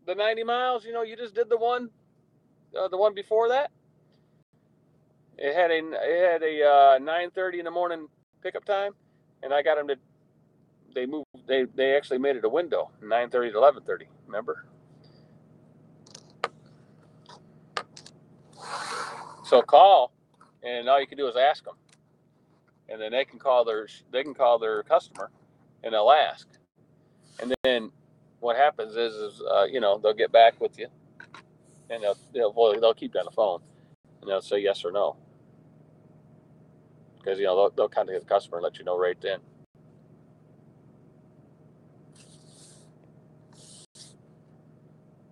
the 90 miles? You know, you just did the one before that. It had a 9:30 in the morning pickup time, and I got them to. They actually made it a window, 9:30 to 11:30. Remember? So call, and all you can do is ask them, and then they can call their customer, and they'll ask, and then what happens is you know, they'll get back with you, and they'll keep you on the phone, and they'll say yes or no. Because, you know, they'll contact the customer and let you know right then.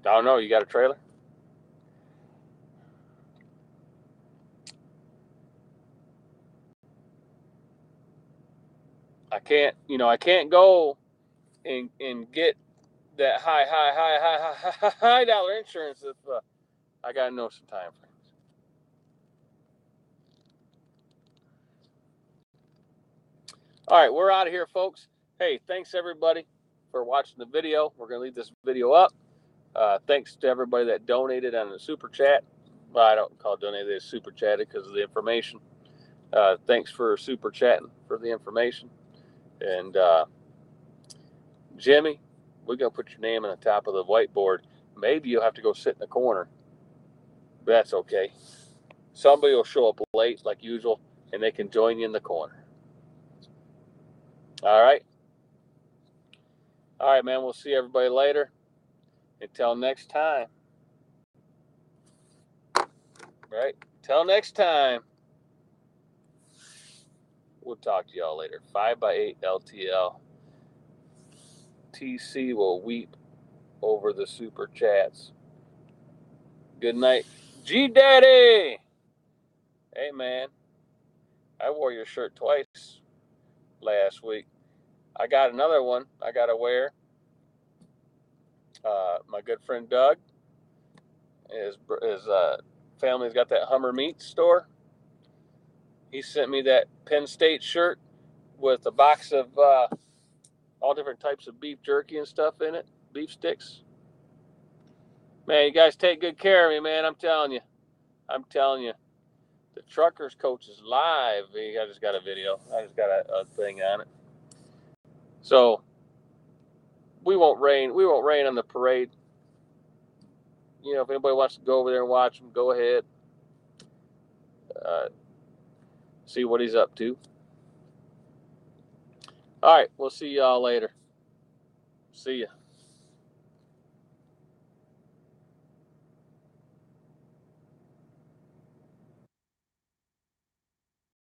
I don't know. You got a trailer? I can't go and get that high dollar insurance if I got to know some time frames. All right, we're out of here, folks. Hey, thanks everybody for watching the video. We're going to leave this video up. Thanks to everybody that donated on the super chat. Well, I don't call it donated, it's super chatted because of the information. Thanks for super chatting for the information. And Jimmy, we're going to put your name on the top of the whiteboard. Maybe you'll have to go sit in the corner. But that's okay. Somebody will show up late like usual, and they can join you in the corner. All right? All right, man. We'll see everybody later. Until next time. Right? Till next time. We'll talk to y'all later. 5x8 LTL. TC will weep over the super chats. Good night. G Daddy! Hey, man. I wore your shirt twice last week. I got another one I got to wear. My good friend Doug, his family's got that Hummer Meat store. He sent me that Penn State shirt with a box of all different types of beef jerky and stuff in it, beef sticks. Man, you guys take good care of me, man. I'm telling you. The Truckers Coach is live. I just got a video. I just got a thing on it. So we won't rain on the parade. You know, if anybody wants to go over there and watch them, go ahead. see what he's up to. All right, we'll see y'all later. See ya.